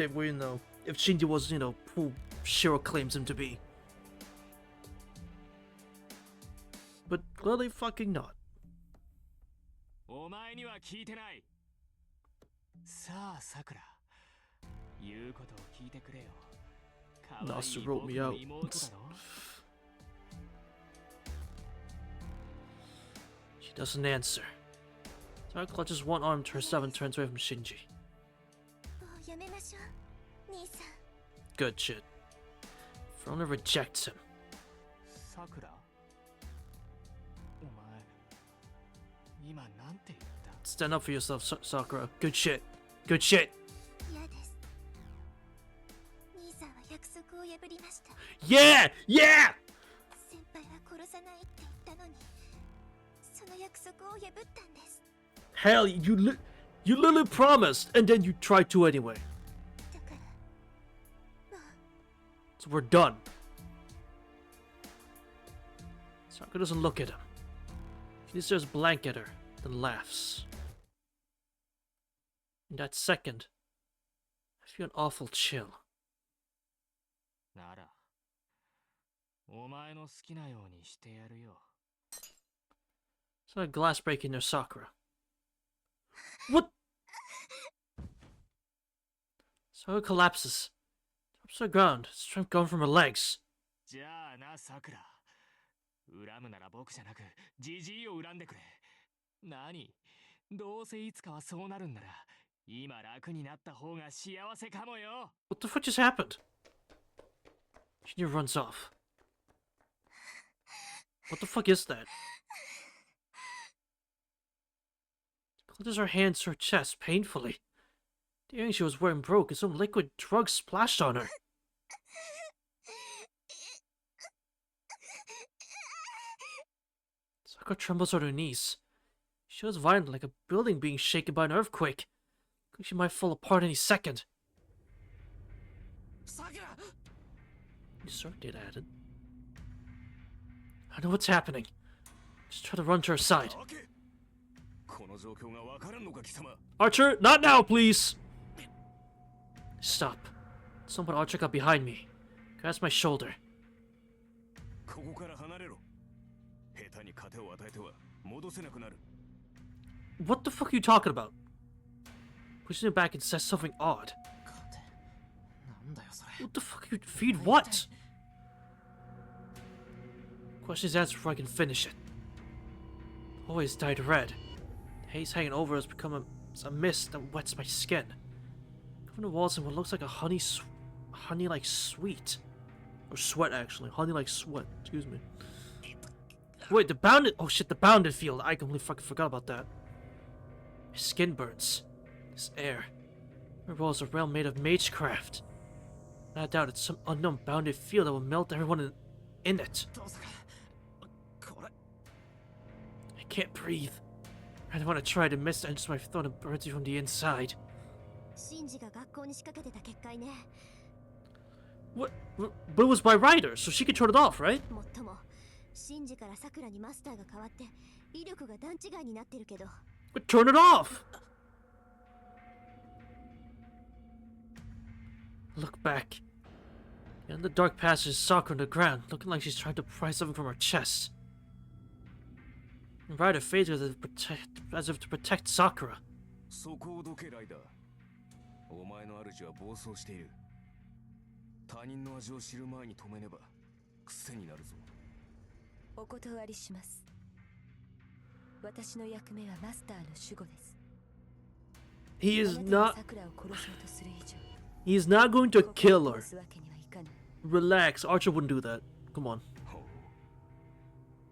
were, you know, if Shinji was, you know, who Shiro claims him to be. But clearly fucking not. お前には聞いてない。さあ、さくら。言うことを聞いてくれよ。可愛い Nasu 僕 wrote me の out. 妹だろ。She doesn't answer. Sakura clutches one arm to herself and turns away from Shinji. もうやめましょう兄さん。 Good shit. Verona rejects him. さくらお前今なんて言った？ Stand up for yourself, Sakura. Good shit. Good shit. 嫌です。兄さんは約束を破りました。 Yeah! Yeah! 先輩は殺さないって言ったのに、その約束を破ったんです。 Hell, you literally promised, and then you tried to anyway. だから、もう So we're done. Sakura doesn't look at him. She stares blank at her, then laughs. In that second, I feel an awful chill. ならお前の好きなようにしてやるよ。 It's like glass breaking near Sakura. What? Sakura collapses. Drops to the ground, strength gone from her legs. じゃあなさくら、恨むなら僕じゃなくジジイを恨んでくれ。何？どうせいつかはそうなるんなら今楽になった方が幸せかもよ。 What the fuck just happened? Junior runs off. What the fuck is that? Clutches her hands to her chest painfully. The earring she was wearing broke and some liquid drug splashed on her. Sakura trembles on her knees. She was violent like a building being shaken by an earthquake. She might fall apart any second. さくら You sort of did, Adam. I know what's happening. Just try to run to her side. この状況がわからんのか貴様。 Archer, not now, please! Stop. Someone Archer got behind me. Grasp my shoulder. ここから離れろ。下手に糧を与えては戻せなくなる。 What the fuck are you talking about? Pushing him back and says something odd. なんだよそれ。 What the fuck? You feed what? Question his answer before I can finish it. The hallway is dyed red. The haze hanging over has become a mist that wets my skin. Covering the walls in what looks like a honey-like sweet. Or sweat, actually. Honey-like sweat. Excuse me. Wait, the bounded... Oh shit, the bounded field. I completely fucking forgot about that. My skin burns. This air. My walls are a realm made of magecraft. And I doubt it's some unknown bounded field that will melt everyone in it. どうすか。これ。 I can't breathe. I don't want to try the mist enters my throat and burns me from the inside. シンジが学校に仕掛けてた結界ね。 What? But it was by Ryder, so she could turn it off, right? もっとも、シンジからさくらにマスターが変わって威力が段違いになってるけど。 But turn it off! Look back. In the dark passage, Sakura on the ground, looking like she's trying to pry something from her chest. And Ryder fades as if to protect Sakura. そこをどけライダー。お前の主は暴走している。他人の味を知る前に止めねば癖になるぞ。お断りします。私の役目はマスターの守護です。 He is あなたが not. さくらを殺そうとする以上、 He is not going to ここを kill 殺 her. すわけにはいかない。 Relax. Archer wouldn't do that. Come on. ほ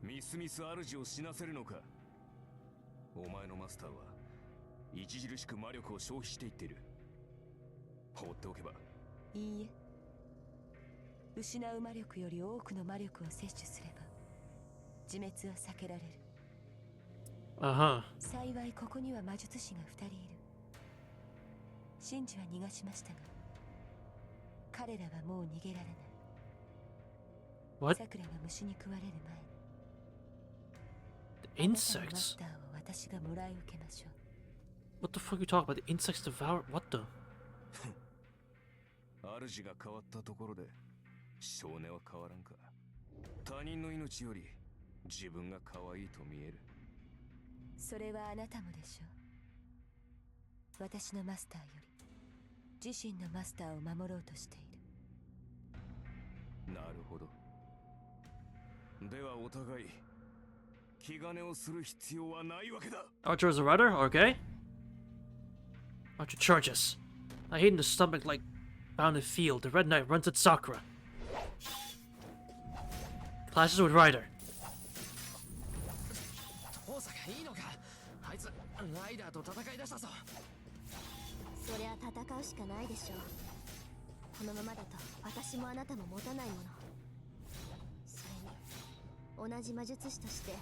う。みすみす主を死なせるのか。お前のマスターは著しく魔力を消費していっている。放っておけば。いいえ。失う魔力より多くの魔力を摂取すれば自滅は避けられる。 Uh-huh. 幸いここには魔術師が2人いる。シンジは逃がしましたが、彼らはもう逃げられない。 What? さくらが虫に食われる前に The あなたのマス insects? ターを私がもらい受けましょう。 What the fuck are you talking about? The insects devour? What the? 主が変わったところで少年は変わらんか。他人の命より自分が可愛いと見える。それはあなたもでしょう。私のマスターより自身のマスターを守ろうとしている。なるほど。ではお互い気兼ねをする必要はないわけだ。 Archer is a rider? Okay. Archer charges. I hit in the stomach like bounded field. The Red Knight runs at Sakura. Clashes with Ryder. 父さんがいいのか。あいつライダーと戦い出したぞ。そりゃ戦うしかないでしょう。このままだと私もあなたも持たないもの。それに同じ魔術師として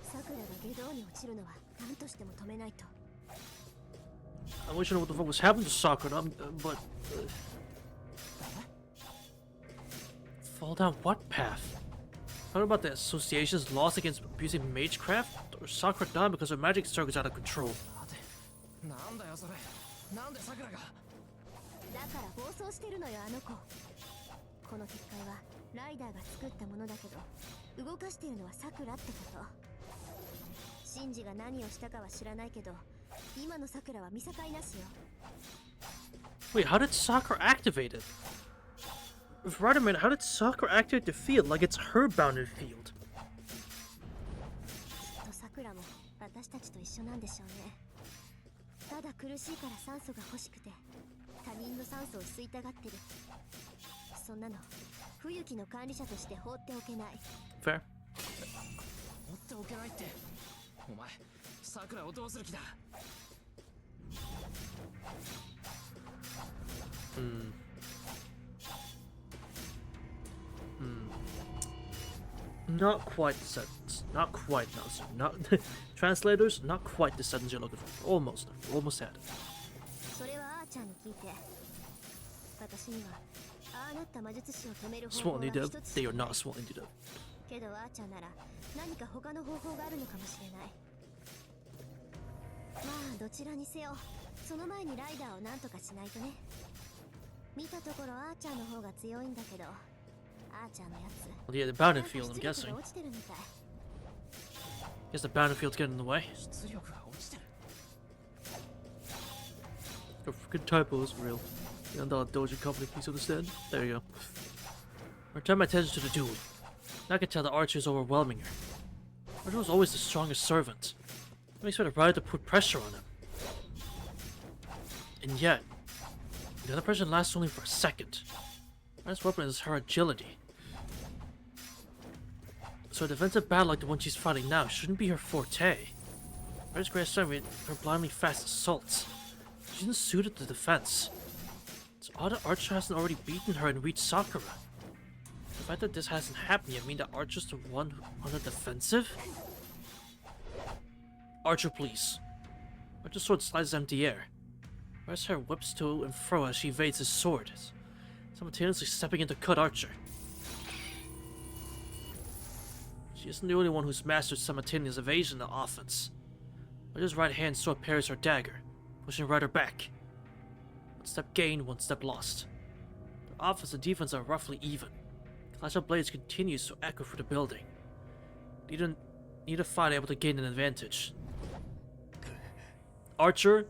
さくらが下道に落ちるのは何としても止めないと。 I wish I knew what the fuck was happening to Sakura, but... fall down what path? Talking about the association's loss against abusing magecraft? Or Sakura down because her magic circle is out of control? 待て、なんだよそれ。なんでさくらが。だから暴走してるのよあの子。この結界はライダーが作ったものだけど動かしているのはさくらってこと。シンジが何をしたかは知らないけど今のさくらは見境なしよ。 Wait, how did Sakura activate it? If Ryder man, how did Sakura activate the field like it's her bounded field? きっとさくらも私たちと一緒なんでしょうね。ただ苦しいから酸素が欲しくて他人の酸素を吸いたがってる。そんなの冬木の管理者として放っておけない。 Fair. 放っておけないって。お前さくらをどうする気だ。 Not quite the sentence. Not quite, no, sir. Not translators, not quite the sentence you're looking for. Almost. Almost had it. それはあーちゃんに聞いて。私にはああなった魔術師を止める方 Small 法は Nidab, 一つ they し are かない not small Nidab. けどあーちゃんなら何か他の方法があるのかもしれない。まあどちらにせよその前にライダーを何とかしないとね。見たところあーちゃんの方が強いんだけどあーちゃんのやつ Well, yeah, the なんか bounded field, I'm 出力 guessing. が落ちてるみたい。 Guess the bounded field's getting in the way. 出力が落ちてる。 Your freaking typos, real. And the Doji company, please understand. There you go. Return my attention to the duel. Now I can tell the Archer is overwhelming her. Archer was always the strongest servant. It makes her the right to put pressure on him. And yet, the other pressure lasts only for a second. Archer's weapon is her agility. So a defensive battle like the one she's fighting now shouldn't be her forte. Archer's greatest strength are her blindly fast assaults. She isn't suited to defense. It's odd that Archer hasn't already beaten her and reached Sakura. The fact that this hasn't happened yet mean that Archer's the one on the defensive? Archer, please. Archer's sword slides empty air. Archer's hair whips to and fro as she evades his sword, simultaneously stepping in to cut Archer. She isn't the only one who's mastered simultaneous evasion and offense. Archer's right hand sword parries her dagger, pushing Ryder back. One step gained, one step lost. Their offense and defense are roughly even. Clash of Blades continues to echo through the building. Neither fight able to gain an advantage. Archer,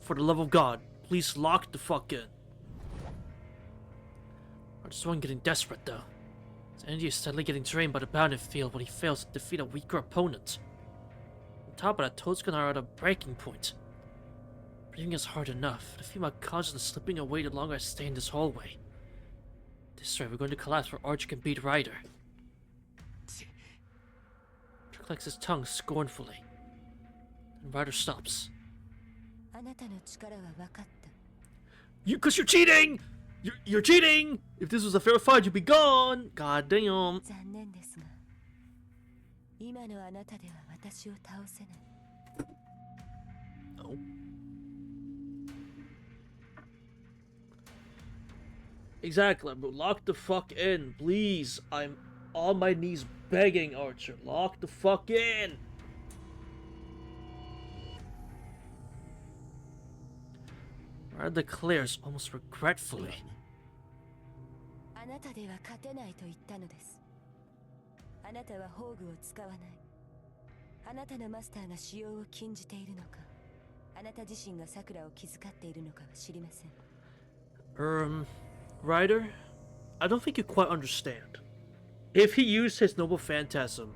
for the love of God, please lock the fuck in. Archer's the one getting desperate though. His energy is steadily getting drained by the bounded field when he fails to defeat a weaker opponent. On top of that, Toadskun are at a breaking point. Breathing is hard enough. I feel my consciousness slipping away the longer I stay in this hallway. This rate, we're going to collapse where Archer can beat Ryder. Archer clicks his tongue scornfully. And Ryder stops. あなたの力は分かった。 Cause you're cheating! You're cheating! If this was a fair fight, you'd be gone! God damn. 残念ですが、今のあなたでは私を倒せない。 Oh. Exactly, bro. Lock the fuck in, please. I'm on my knees begging, Archer. Lock the fuck in. Ryder declares almost regretfully. あなたでは勝てないと言ったのです。あなたは宝具を使わない。あなたのマスターが使用を禁じているのか、あなた自身が桜を気遣っているのかは知りません。Ryder, I don't think you quite understand. If he used his noble phantasm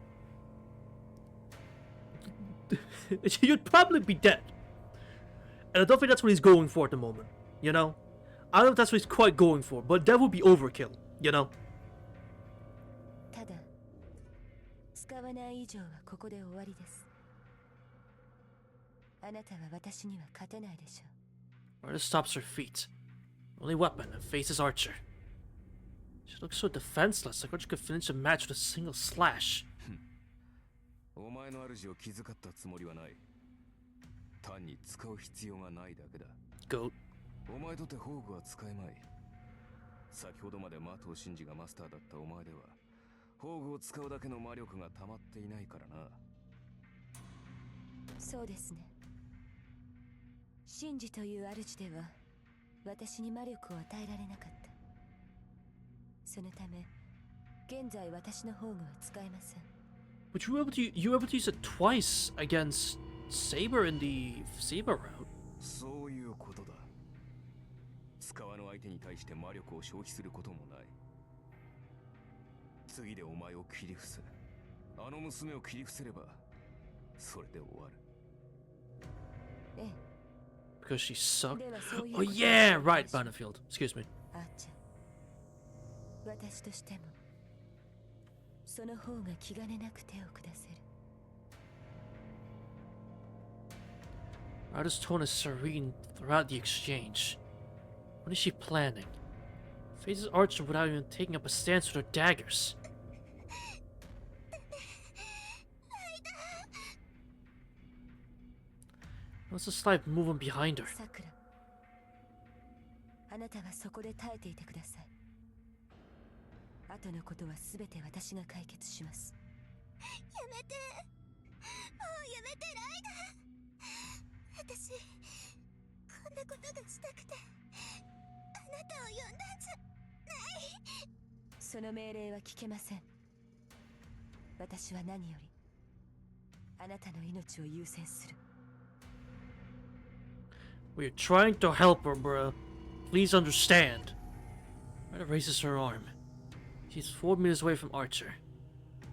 you'd probably be dead. And I don't think that's what he's going for at the moment, you know? I don't know if that's what he's quite going for, but that would be overkill, you know? ただ使わない以上はここで終わりです。あなたは私には勝てないでしょう。 Artist stops her feet. Only weapon and faces Archer. She looks so defenseless, like Archer could finish the match with a single slash. お前の主を気遣ったつもりはない。単に使う必要がないだけだ。Goat. お前とて宝具は使えまい。先ほどまで麻藤真司がマスターだったお前では、宝具を使うだけの魔力が溜まっていないからな。そうですね。真司という主では私に魔力を与えられなかった。そのため現在私の宝具は使えません。 But you were able to use it twice against Saber in the Saber route. そういうことだ。使わぬ相手に対して魔力を消費することもない。次でお前を切り伏せ、あの娘を切り伏せればそれで終わる。ええ。 Because she sucked. ではそういう Oh yeah, right, Battlefield. Excuse me. あーちゃん、私としてもその方が気兼ねなく手を下せる。 Ryder's tone is serene throughout the exchange. What is she planning? Faces Archer without even taking up a stance with her daggers. What's the slight movement behind her? さくら、あなたはそこで耐えていてください。後のことは全て私が解決します。やめて、もうやめて、ライダー。私こんなことがしたくてあなたを呼んだんじゃない。その命令は聞けません。私は何よりあなたの命を優先する。 We're trying to help her, bruh. Please understand. Ryder raises her arm. She's 4 meters away from Archer.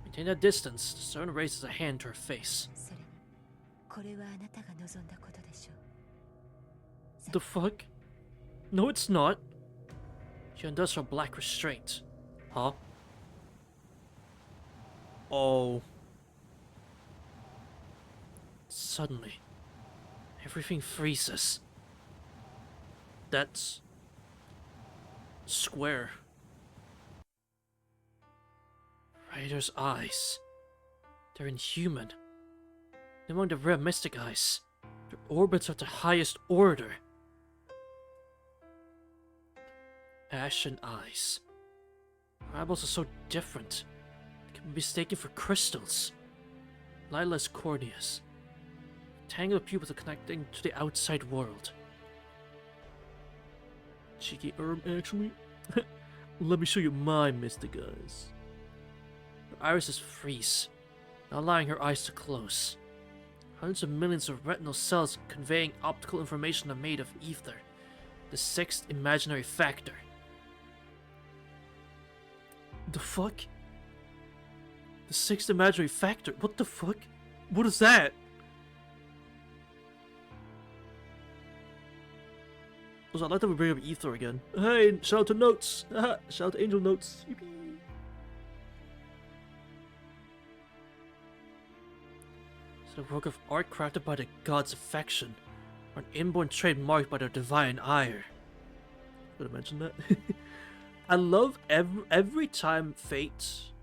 Maintain that distance, the servant raises a hand to her face. それこれはあなたが望んだことでしょう。 The fuck? No, it's not. She undoes her black restraint. Huh? Oh. Suddenly, everything freezes. That's square. Ryder's eyes. They're inhuman. They're among the rare mystic eyes. Their orbits are the highest order. Ashen eyes. Her eyeballs are so different. They can be mistaken for crystals. Lila's corneas. Tangled pupils are connecting to the outside world. Cheeky herb, actually. Let me show you my mystic eyes. Her irises freeze, not allowing her eyes to close. Hundreds of millions of retinal cells conveying optical information are made of ether, the sixth imaginary factor. The fuck? The sixth imaginary factor? What the fuck? What is that? Also, I'd like that we bring up ether again. Hey, shout out to Notes! Shout out to Angel Notes. Yippee. It's a work of art crafted by the gods' affection, or an inborn trait marked by their divine ire. Could have mentioned that. I love every time Fate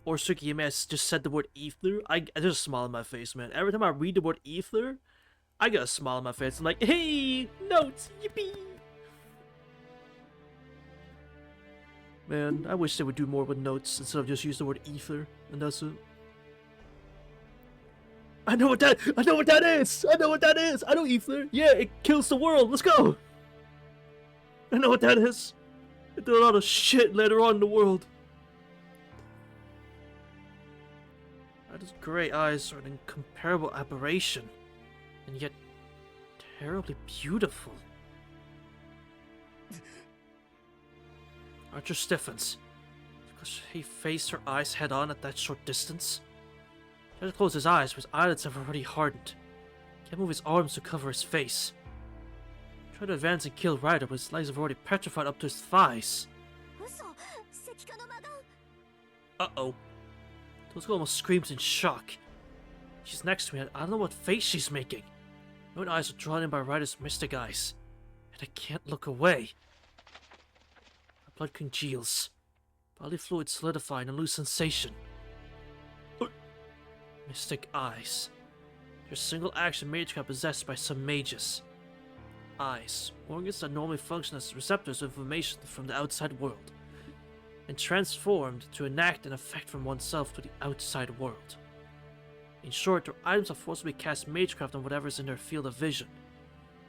or Tsukihime has just said the word ether, I just smile on my face, man. Every time I read the word ether, I got a smile on my face. I'm like, hey, Notes, yippee! Man, I wish they would do more with Notes instead of just use the word ether, and that's it. I know what that is! I know what that is! I know ether! Yeah, it kills the world! Let's go! I know what that is! It did a lot of shit later on in the world. Ryder's grey eyes are an incomparable aberration, and yet terribly beautiful. Archer stiffens, because he faced her eyes head on at that short distance. Tries to close his eyes, but his eyelids have already hardened. Can't move his arms to cover his face. Try to advance and kill Ryder, but his legs have already petrified up to his thighs. 嘘、石化の魔眼。 Uh-oh. Tosuko almost screams in shock. She's next to me and I don't know what face she's making. My own eyes are drawn in by Ryder's mystic eyes. And I can't look away. My blood congeals. Bodily fluid solidify in a loose sensation. Mystic eyes. They're a single action magecraft possessed by some mages. Eyes. Organs that normally function as receptors of information from the outside world. And transformed to enact an effect from oneself to the outside world. In short, their items are forcibly cast magecraft on whatever is in their field of vision.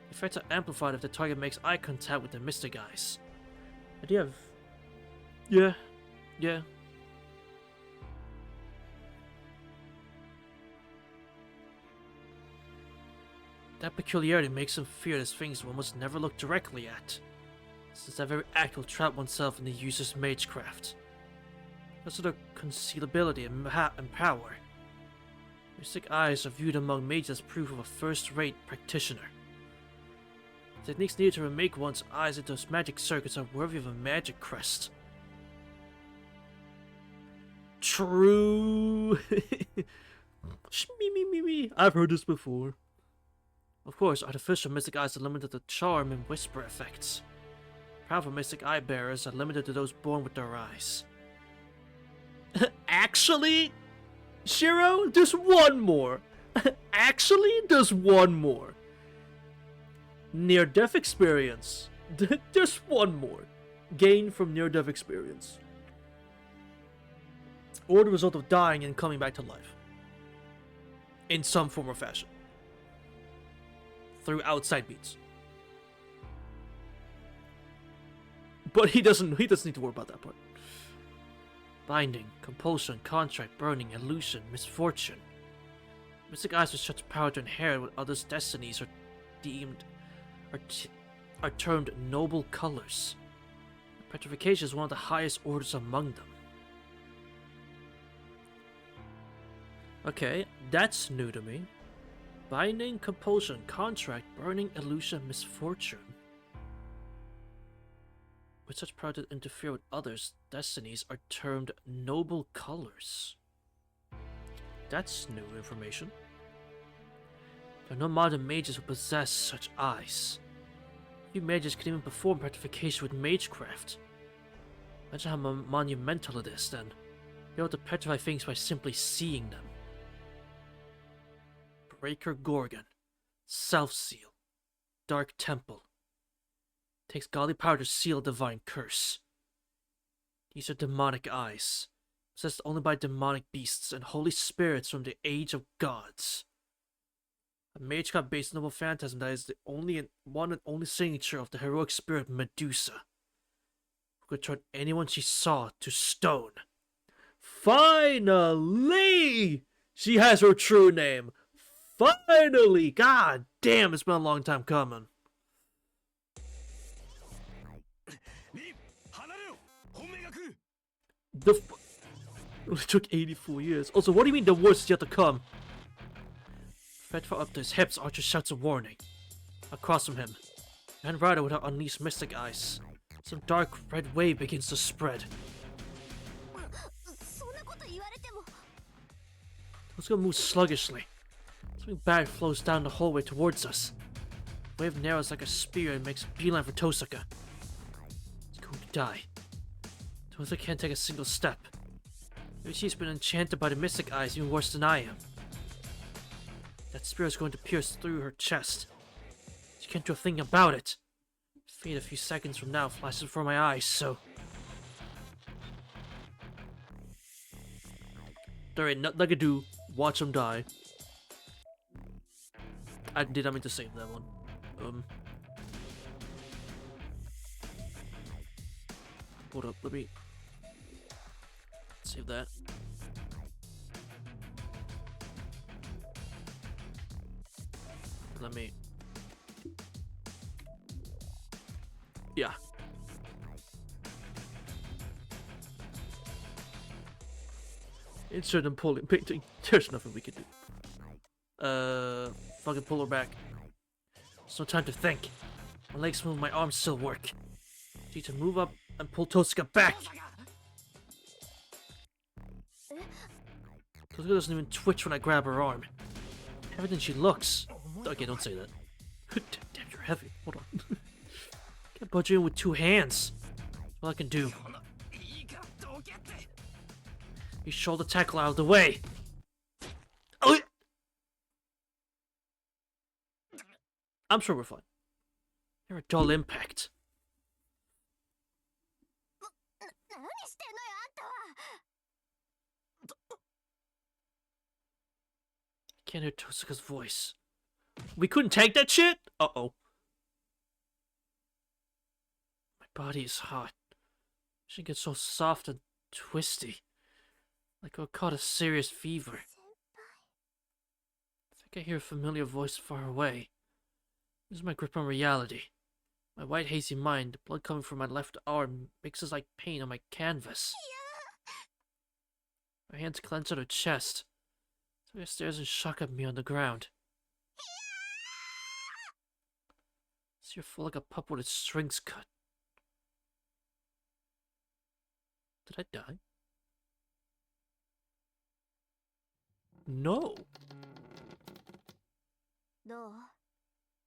The effects are amplified if the target makes eye contact with the mystic eyes. Idea of... Yeah. That peculiarity makes him fear as things one must never look directly at, since that very act will trap oneself in the user's magecraft. Because of their concealability and power, mystic eyes are viewed among mages as proof of a first-rate practitioner. Techniques needed to remake one's eyes into magic circuits are worthy of a magic crest. True! Me. I've heard this before. Of course, artificial mystic eyes are limited to charm and whisper effects. Powerful mystic eye bearers are limited to those born with their eyes. Actually, Shiro, there's one more. Actually, there's one more. Near-death experience. There's one more. Gain from near-death experience. Or the result of dying and coming back to life. In some form or fashion. Through outside means. But he doesn't need to worry about that part. Binding, compulsion, contract, burning, illusion, misfortune. Mystic eyes with such power to inherit what others' destinies are termed noble colors. Petrification is one of the highest orders among them. Okay, that's new to me. Binding, compulsion, contract, burning, illusion, misfortune. With such power to interfere with others' destinies are termed noble colors. That's new information. There are no modern mages who possess such eyes. Few mages can even perform petrification with magecraft. Imagine how monumental it is then. Be able to petrify things by simply seeing them. Breaker Gorgon, Self-Seal, Dark Temple. Takes godly power to seal a divine curse. These are demonic eyes, possessed only by demonic beasts and holy spirits from the age of gods. A magecraft-based noble phantasm that is the one and only signature of the heroic spirit Medusa, who could turn anyone she saw to stone. Finally! She has her true name. Finally! God damn, it's been a long time coming. It took 84 years. Also, what do you mean the worst is yet to come? Fretful up to his hips, Archer shouts a warning. Across from him, and Ryder with her unleashed mystic eyes. Some dark red wave begins to spread. Let's go move sluggishly. Something bad flows down the hallway towards us. The wave narrows like a spear and makes a beeline for Tosaka. He's going to die. Tosaka can't take a single step. Maybe she's been enchanted by the mystic eyes even worse than I am. That spear is going to pierce through her chest. She can't do a thing about it. Fate a few seconds from now flashes before my eyes, so... There ain't nothing I can do. Watch him die. I did not mean to save that one. Hold up, let me... save that. Let me... yeah. Insert and pulling painting. There's nothing we can do. Fucking pull her back. There's no time to think. My legs move, my arms still work. Need to move up and pull Tosuka back. Tosuka doesn't even twitch when I grab her arm. Everything she looks. Okay, don't say that. Damn, you're heavy. Hold on. Can't budge in with 2 hands. That's all I can do. You shoulder tackle out of the way. Oh, I'm sure we're fine. You're a dull impact. 何してんのよあんたは。 I can't hear Tosuka's voice. We couldn't take that shit? Uh-oh. My body is hot. She gets so soft and twisty. Like I caught a serious fever. I think I hear a familiar voice far away. This is my grip on reality. My white hazy mind, the blood coming from my left arm, mixes like pain on my canvas. My hands clench on her chest. She stares in shock at me on the ground. See her fall like a pup with its strings cut. Did I die? No. どう？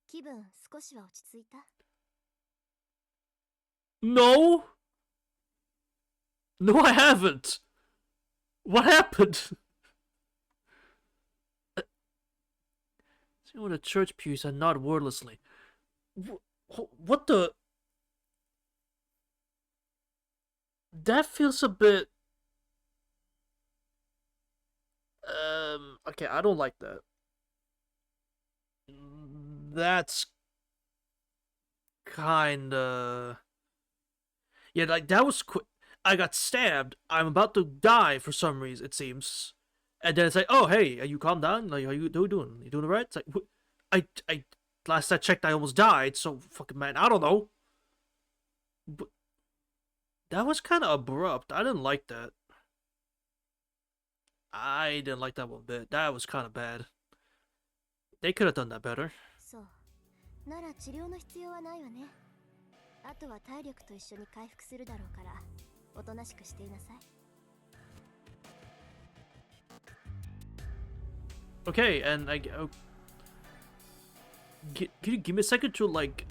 気分少しは落ち着いた？ No! No, I haven't! What happened? See when the church pews and nod wordlessly. What the? That feels a bit... Okay, I don't like that. That's... kinda... Yeah, like, that was quick. I got stabbed. I'm about to die for some reason, it seems. And then it's like, oh, hey, are you calm down? Like, how you doing? You doing alright? It's like, last I checked, I almost died, so fucking man, I don't know. But that was kind of abrupt. I didn't like that. I didn't like that one bit. That was kind of bad. They could have done that better. そう。なら治療の必要はないわね。あとは体力と一緒に回復するだろうから、おとなしくしていなさい。Okay, and can you give me a second to like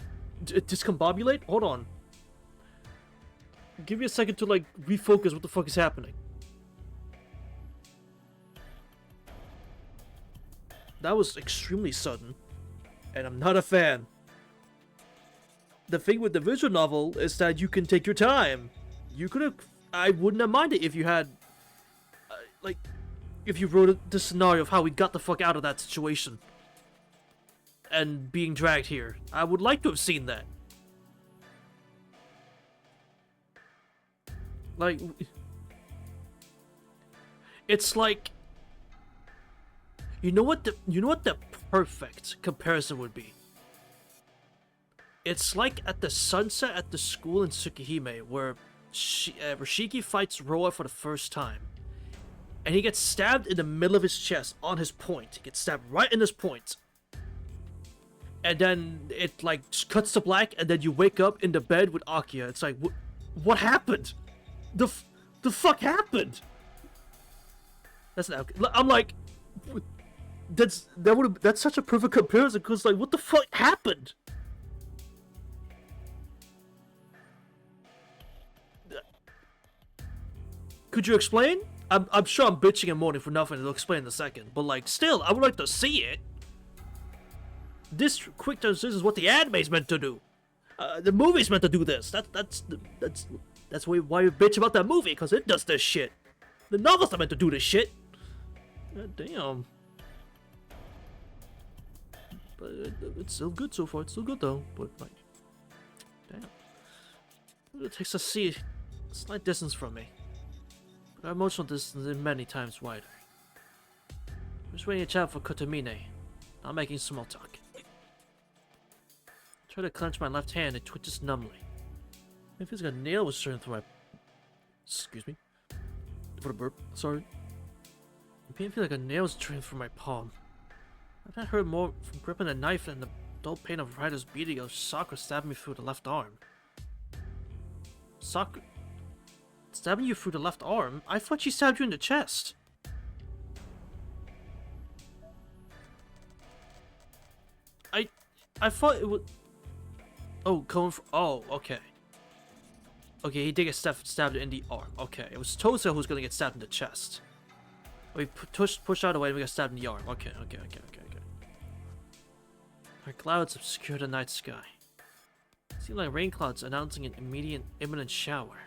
discombobulate? Hold on. Give me a second to like refocus. What the fuck is happening? That was extremely sudden, and I'm not a fan. The thing with the visual novel is that you can take your time. You could have. I wouldn't have minded if you had, like, if you wrote the scenario of how we got the fuck out of that situation and being dragged here. I would like to have seen that. Like, it's like, you know what the perfect comparison would be? It's like at the sunset at the school in Tsukihime where Rashiki fights Roa for the first time. And he gets stabbed in the middle of his chest on his point. He gets stabbed right in his point. And then it like just cuts to black and then you wake up in the bed with Akiya. It's like, what happened? The fuck happened? That's not, I'm like, that's such a perfect comparison because like, what the fuck happened? Could you explain? I'm sure I'm bitching and moaning for nothing. It'll explain in a second. But like, still, I would like to see it. This quick transition is what the anime's meant to do. The movie's meant to do this. That's why we bitch about that movie, because it does this shit. The novel's not meant to do this shit. God damn. But it's still good so far. It's still good though. But like, damn. It takes a slight distance from me. But our emotional distance is many times wider. I'm just waiting a chat for Kotomine. Not making small talk. I try to clench my left hand, it twitches numbly. It feels like a nail was shooting through my... Excuse me. For the burp, sorry. I feel like a nail's driven through my palm. I've not hurt more from gripping a knife than the dull pain of Ryder's beating of Sakura stabbing me through the left arm. Sakura stabbing you through the left arm? I thought she stabbed you in the chest. I thought it would. Oh, going for. Oh, okay. Okay, he did get stabbed in the arm. Okay, it was Tosa who was gonna get stabbed in the chest. We pushed out of the way and we got stabbed in the arm. Okay. Our clouds obscure the night sky. Seem like rain clouds announcing an imminent shower.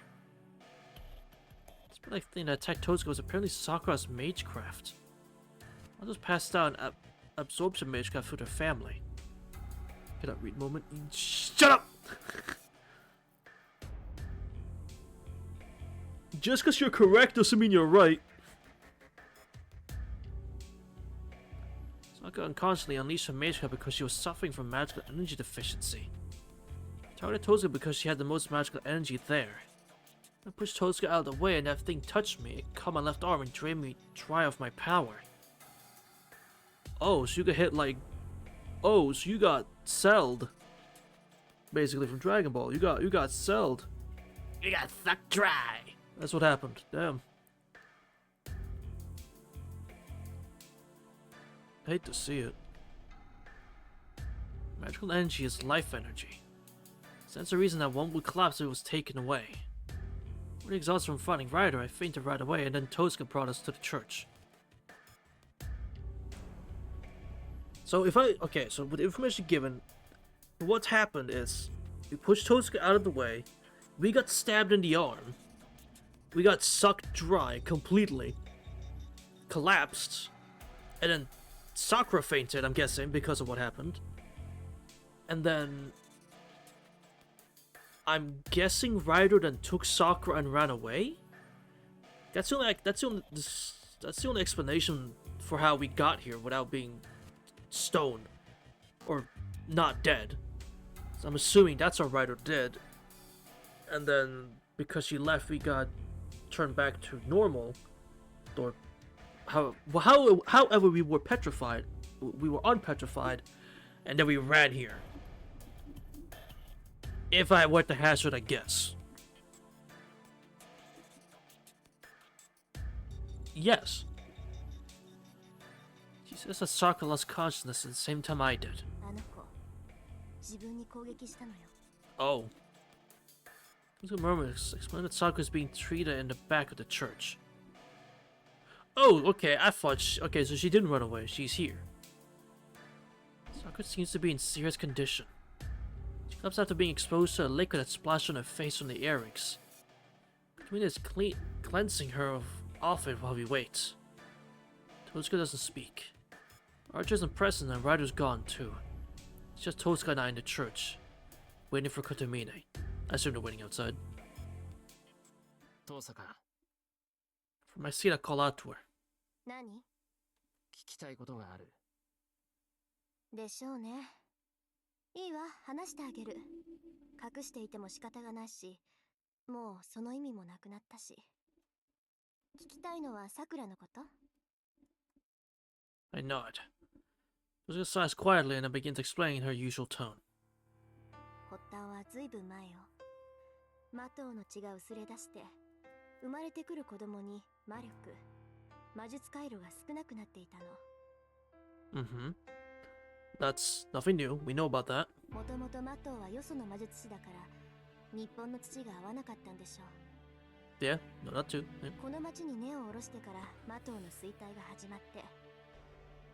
This like thing that attacked Tozuka was apparently Sakura's magecraft. I'll just pass down absorption magecraft through their family. Cannot read moment. Shut up! Just because you're correct doesn't mean you're right. Sakura unconsciously unleashed her magecraft because she was suffering from magical energy deficiency. Targeted Tozuka because she had the most magical energy there. I pushed Tozuka out of the way and that thing touched me. It caught my left arm and drained me dry of my power. Oh, so you got hit like... Oh, so you got celled. Basically from Dragon Ball. You got celled. You got sucked dry. That's what happened. Damn. Hate to see it. Magical energy is life energy. Stands to reason that one would collapse if it was taken away. When exhausted from fighting Ryder, I fainted right away, and then Tozuka brought us to the church. So so with the information given, what's happened is, we pushed Tozuka out of the way, we got stabbed in the arm, we got sucked dry completely, collapsed, and then Sakura fainted, I'm guessing, because of what happened. And then I'm guessing Ryder then took Sakura and ran away. That's the only explanation for how we got here without being stoned or not dead. So I'm assuming that's how Ryder did. And then because she left, we got turned back to normal, or however we were petrified. We were unpetrified, and then we ran here. If I were to hazard a guess. Yes. She says that Sakura lost consciousness at the same time I did. あの子、自分に攻撃したのよ。 Oh. There's a murmurs explain that Sakura is being treated in the back of the church. Oh, okay, I thought okay, so she didn't run away, she's here. Sakura seems to be in serious condition. She collapsed after being exposed to a liquid that splashed on her face from the earrings. Between is cleansing her off it while we wait. Tozuka doesn't speak. Archer isn't present and Ryder's gone too. It's just Tozuka and I in the church, waiting for Kotomine. I assume they're waiting outside. 遠坂 From my seat, I call out to her. 何？聞きたいことがある。でしょうね。いいわ、話してあげる。隠していても仕方がないし、もうその意味もなくなったし。聞きたいのはさくらのこと？ I nod. Tozuka sighs quietly and then begins explaining in her usual tone. 発端はずいぶん前よ。魔頭の血が薄れ出して、生まれてくる子供に魔力、魔術回路が少なくなっていたの。Mm-hmm. That's nothing new. We know about that. もともと魔頭はよその魔術師だから、日本の土が合わなかったんでしょう。 Yeah, no, that too. Yeah. この町に根を下ろしてから魔頭の衰退が始まって、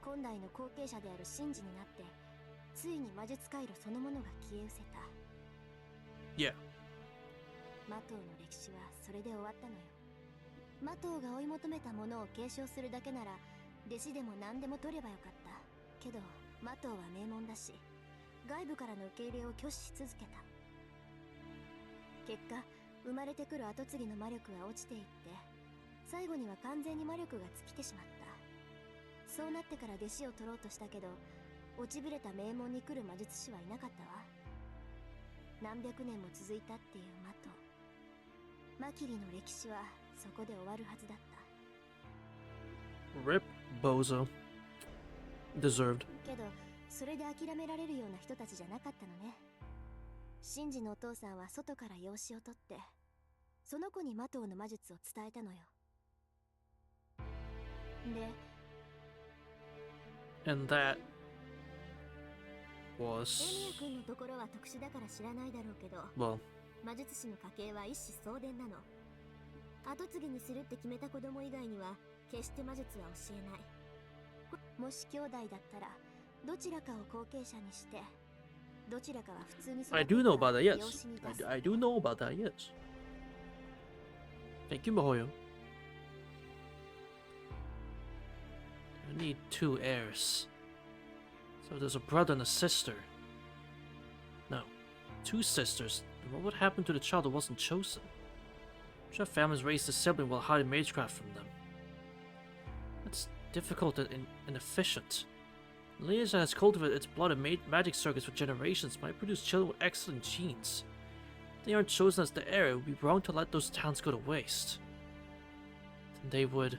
今代の後継者である神事になって、ついに魔術回路そのものが消え失せた。 Yeah. 魔頭の歴史はそれで終わったのよ。魔頭が追い求めたものを継承するだけなら、弟子でも何でも取ればよかった。けど、魔頭は名門だし、外部からの受け入れを拒否し続けた。結果、生まれてくる跡継ぎの魔力が落ちていって、最後には完全に魔力が尽きてしまった。そうなってから弟子を取ろうとしたけど、落ちぶれた名門に来る魔術師はいなかったわ。何百年も続いたっていう魔頭。マキリの歴史はそこで終わるはずだった。Rip Bozo. Deserved. けどそれで諦められるような人たちじゃなかったのね。シンジのお父さんは外から養子を取ってその子にマトウの魔術を伝えたのよ。で And that エミヤ was 君のところは特殊だから知らないだろうけど、 well, 魔術師の家系は一子相伝なの。後継ぎにするって決めた子供以外には決して魔術は教えない。もし兄弟だったらどちらかを後継者にしてどちらかは普通に育て I do know た about that, 養 yes. 子に出す。 I do know about that, yes. Thank you, Mihoyo. You need two heirs. So there's a brother and a sister. No, two sisters. Then what would happen to the child who wasn't chosen? I'm sure families raised a sibling while hiding magecraft from them. That's difficult and inefficient. A lineage that has cultivated its blood and made magic circuits for generations might produce children with excellent genes. If they aren't chosen as the heir, it would be wrong to let those talents go to waste. Then they would.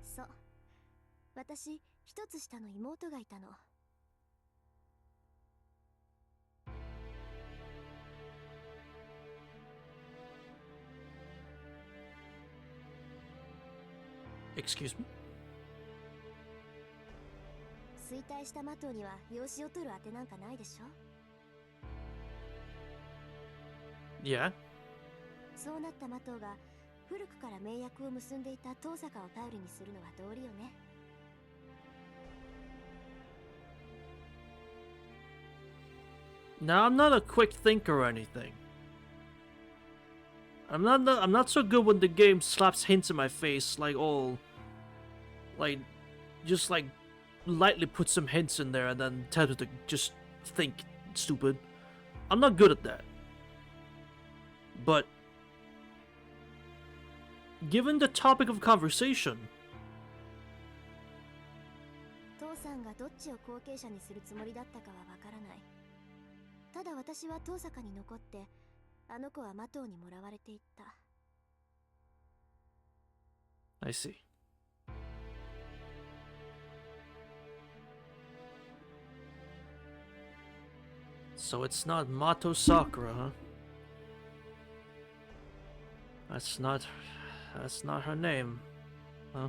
そう、私一つ下の妹がいたの。Excuse me? 衰退したマトウには養子を取るあてなんかないでしょ。 Yeah? そうなったマトウが古くから盟約を結んでいた遠坂を頼りにするのは道理よね。 Now I'm not a quick thinker or anything. I'm not so good when the game slaps hints in my face, like just like lightly put some hints in there and then tells me to just think stupid. I'm not good at that. But given the topic of conversation, 父さんがどっちを後継者にするつもりだったかはわからない。ただ私は遠坂に残ってあの子はマトウにもらわれていった。 I see. So it's not Mato Sakura, huh? That's not her name, huh?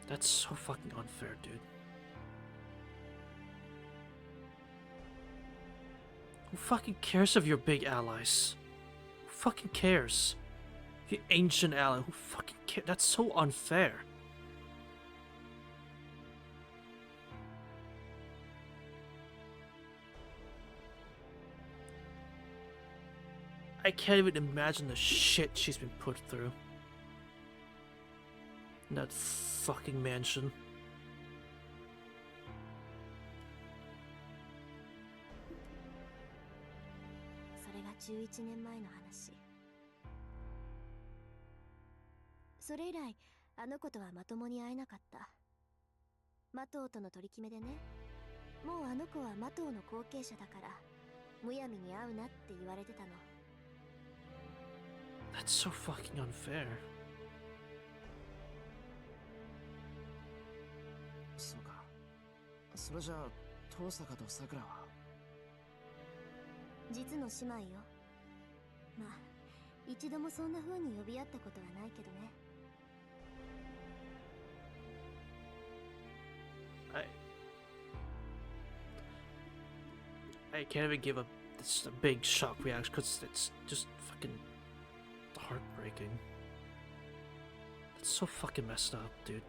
That's so fucking unfair, dude. Who fucking cares of your big allies? Who fucking cares? You ancient ally, who fucking cares? That's so unfair. I can't even imagine the shit she's been put through. In that fucking mansion.それが11年前の話。それ以来あの子とはまともに会えなかった。マトウとの取り決めでね、もうあの子はマトウの後継者だからむやみに会うなって言われてたの。 That's so fucking unfair. そうか。それじゃあ遠坂とさくらは実の姉妹よ。まあ一度もそんな風に呼び合ったことはないけどね。 I can't even give a big shock reaction because it's just fucking heartbreaking. That's so fucking messed up, dude.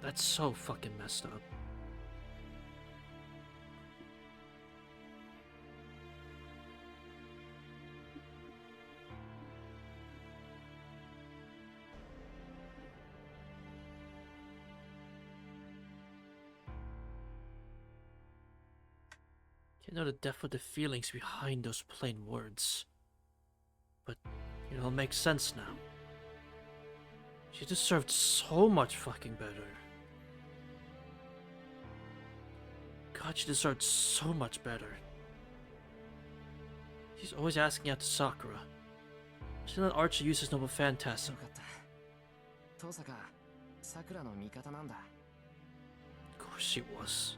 That's so fucking messed up. You know the depth of the feelings behind those plain words. But it all makes sense now. She deserved so much fucking better. God, she deserved so much better. She's always asking out to Sakura. She let Archie use his noble phantasm. よかった。遠坂、桜の味方なんだ。Of course she was.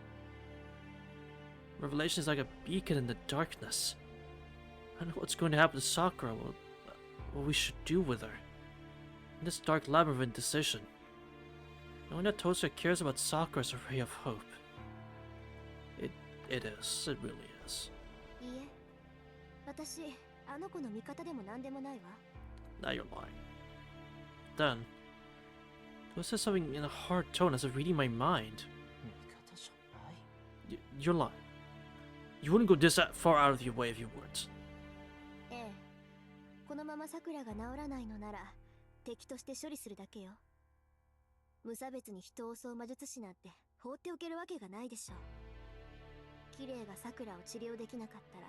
Revelation is like a beacon in the darkness. I know what's going to happen to Sakura, what we should do with her. In this dark labyrinth of indecision. Knowing that Tosa cares about Sakura is a ray of hope. It is. It really is. いいえ、私、あの子の味方でも何でもないわ。 Now you're lying. Then, Tosa says something in a hard tone as if reading my mind. 味方じゃない。You're lying. You wouldn't go this far out of your way if you weren't. ええ、このまま桜が治らないのなら敵として処理するだけよ。無差別に人を襲う魔術師なんて放っておけるわけがないでしょう。綺麗が桜を治療できなかったら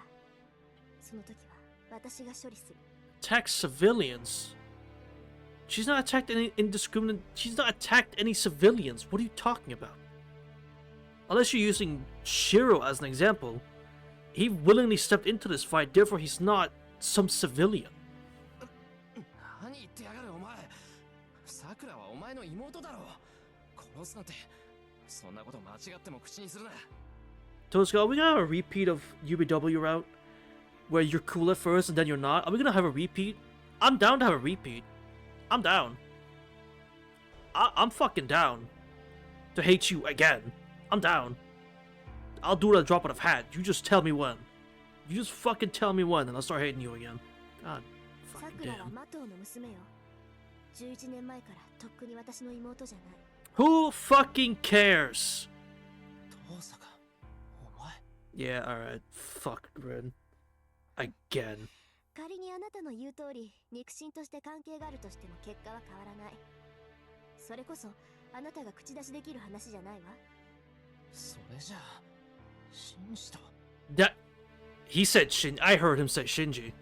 その時は私が処理する。 Attack civilians? She's not attacked any indiscriminate. She's not attacked any civilians. What are you talking about? Unless you're using Shiro as an example, he willingly stepped into this fight. Therefore, he's not some civilian. 何言ってやがるお前。桜はお前の妹だろう。殺すなんて、そんなこと間違っても口にするな。 Toska, are we gonna have a repeat of UBW route? Where you're cool at first and then you're not? Are we gonna have a repeat? I'm down to have a repeat. I'm down. I'm fucking down. To hate you again. I'm down. I'll do it at a drop of a hat. You just tell me when. You just fucking tell me when and I'll start hating you again. God fucking 桜は damn. マトウの娘よ。11年前からとっくに私の妹じゃない。 Who fucking cares? 遠坂、お前。 Yeah, alright. Fuck, Ren. Again. 仮にあなたの言う通り肉親として関係があるとしても結果は変わらない。それこそあなたが口出しできる話じゃないわ。それじゃあ、信じた。 That he said Shin. I heard him say Shinji.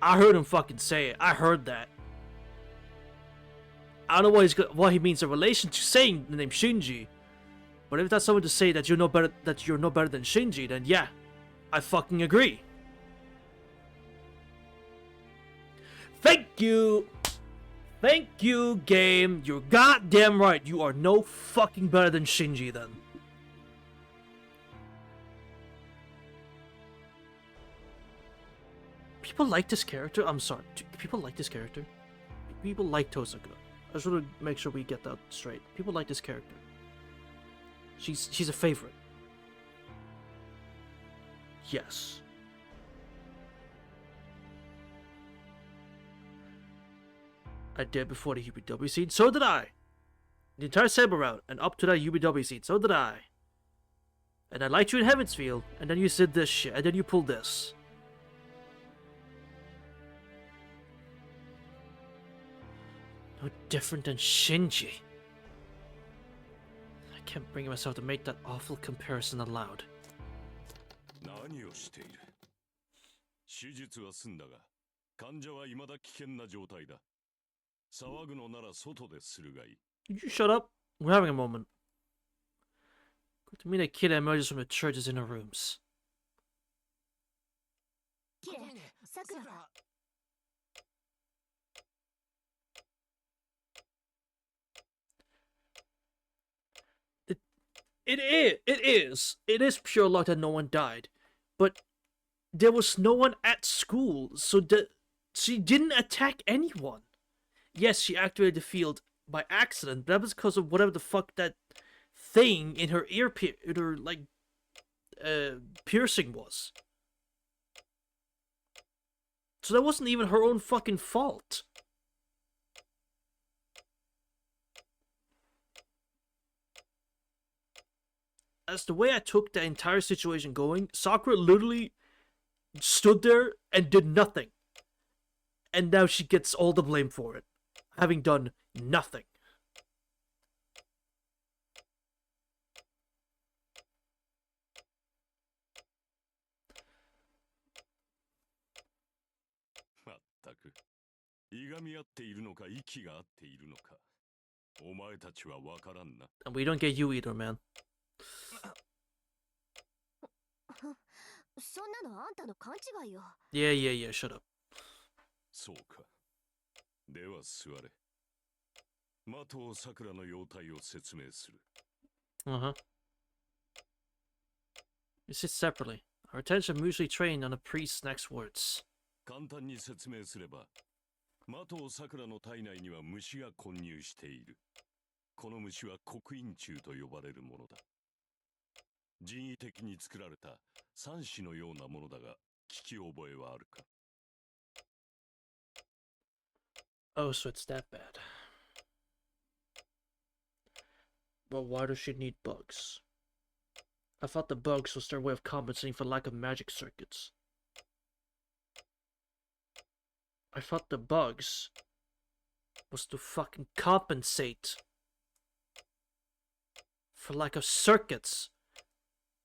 I heard him fucking say it. I heard that. I don't know what he means in relation to saying the name Shinji, but if that's someone to say that you're no better than Shinji, then yeah, I fucking agree. Thank you, game. You're goddamn right. You are no fucking better than Shinji then. People like this character? I'm sorry. Do people like this character? People like Tosaka. I just want to make sure we get that straight. People like this character. She's a favorite. Yes. I did before the UBW scene. So did I. The entire Saber route and up to that UBW scene. So did I. And I liked you in Heaven's Field, and then you did this shit, and then you pulled this. No different than Shinji. I can't bring myself to make that awful comparison aloud. 何をしている。手術は済んだが、患者は未だ危険な状態だ。騒ぐのなら外でするがいい。 Could you shut up? We're having a moment. Good to meet a kid that emerges from the churches in her rooms. 綺麗、桜が。It is pure luck that no one died, but there was no one at school, so that she didn't attack anyone. Yes, she activated the field by accident, but that was because of whatever the fuck that thing in her ear, piercing was. So that wasn't even her own fucking fault. As the way I took the entire situation going, Sakura literally stood there and did nothing. And now she gets all the blame for it, having done nothing. And we don't get you either, man. そんなのあんたの勘違いよ。 Yeah, yeah, yeah, shut up. そうか。では座れ。的尾さくらの容態を説明する。Uh-huh. We sit separately. Our attention mutually trained on the priest's next words. 簡単に説明すれば、的尾さくらの体内には虫が混入している。この虫は刻印虫と呼ばれるものだ。人為的に作られた三子のようなものだが、聞き覚えはあるか？ Oh, so it's that bad. But why does she need bugs? I thought the bugs was their way of compensating for lack of magic circuits. I thought the bugs was to fucking compensate for lack of circuits.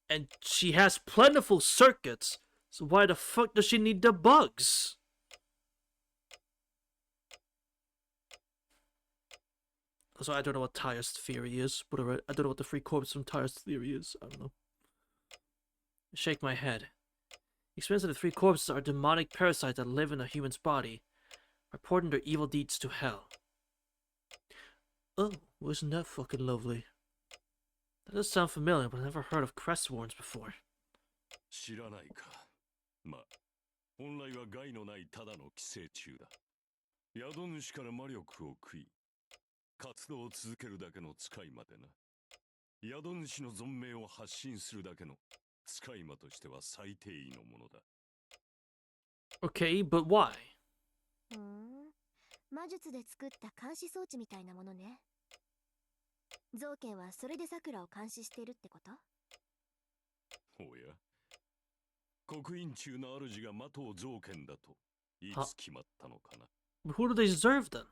And she has plentiful circuits, so why the fuck does she need the bugs? Also, I don't know what Tyre's theory is. Whatever, I don't know what the free corpse from Tyre's theory is. I don't know. I shake my head. The experience of the three corpses are demonic parasites that live in a human's body, reporting their evil deeds to hell. Oh, wasn't that fucking lovely? That does sound familiar, but I've never heard of Crestworns before. 知らないか。まあ、本来は害のないただの寄生虫だ。宿主から魔力を食い、活動を続けるだけの使い魔でな。宿主の存命を発信するだけの使い魔としては最低位のものだ。Okay, but why? 魔術で作った監視装置みたいなものね。造剣はそれで桜を監視しているってこと？おや、刻印虫の主が的尾造剣だといつ決まったのかな。But who do they deserve then?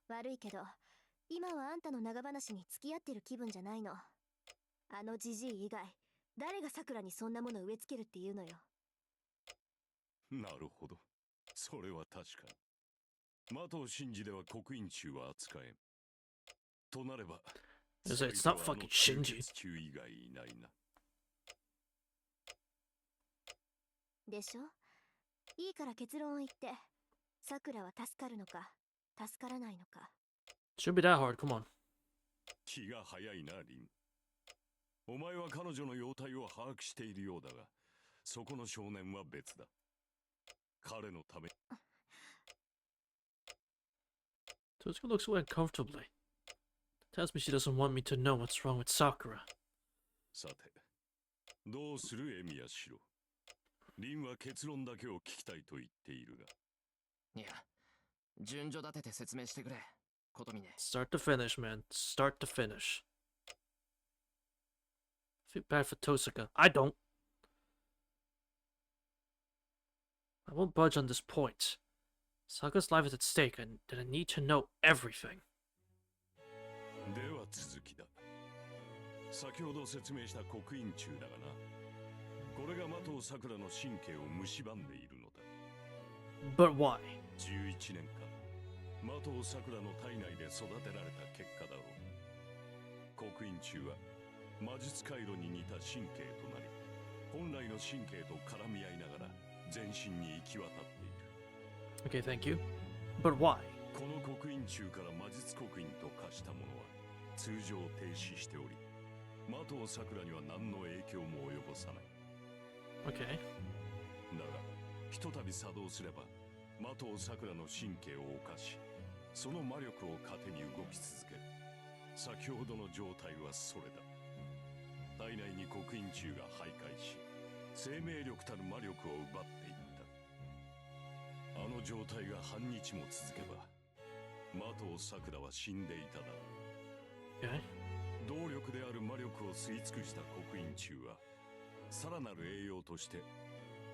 悪いけど、今はあんたの長話に付き合ってる気分じゃないの。あのジジイ以外、誰が桜にそんなもの植え付けるっていうのよ。なるほど。それは確かに。的尾真司では刻印虫は扱えん。となれば、It's not fucking Shinji. 虫以外いないな。でしょ？いいから結論を言って、桜は助かるのか、助からないのか。Shouldn't be that hard, come on. 気が早いな、リン。お前は彼女の容体を把握しているようだが、そこの少年は別だ。彼のため。Totsuka looks away uncomfortably. Tells me she doesn't want me to know what's wrong with Sakura. さて、どうするエミヤシロ。リンは結論だけを聞きたいと言っているが。いや、順序立てて説明してくれ、ことみね。Start to finish, man. Start to finish. Feel bad for Totsuka. I don't. I won't budge on this point. Saka's life is at stake, and I need to know everything. では続きだ。先ほど説明した刻印虫だがな。これが的尾さくらの神経を蝕んでいるのだ。But why? 11年間、的尾さくらの体内で育てられた結果だろう。刻印虫は魔術回路に似た神経となり、本来の神経と絡み合いながら全身に行き渡っている。Okay, thank you. But why? この刻印虫から魔術刻印と化したものは通常停止しており、的尾さくらには何の影響も及ぼさない。Okay. だが、ひとたび作動すれば、的尾さくらの神経を侵し、その魔力を糧に動き続ける。先ほどの状態はそれだ。体内に刻印虫が徘徊し、生命力たる魔力を奪っていった。あの状態が半日も続けば、的尾さくらは死んでいただろう。Okay. 動力である魔力を吸い尽くした刻印虫は、さらなる栄養として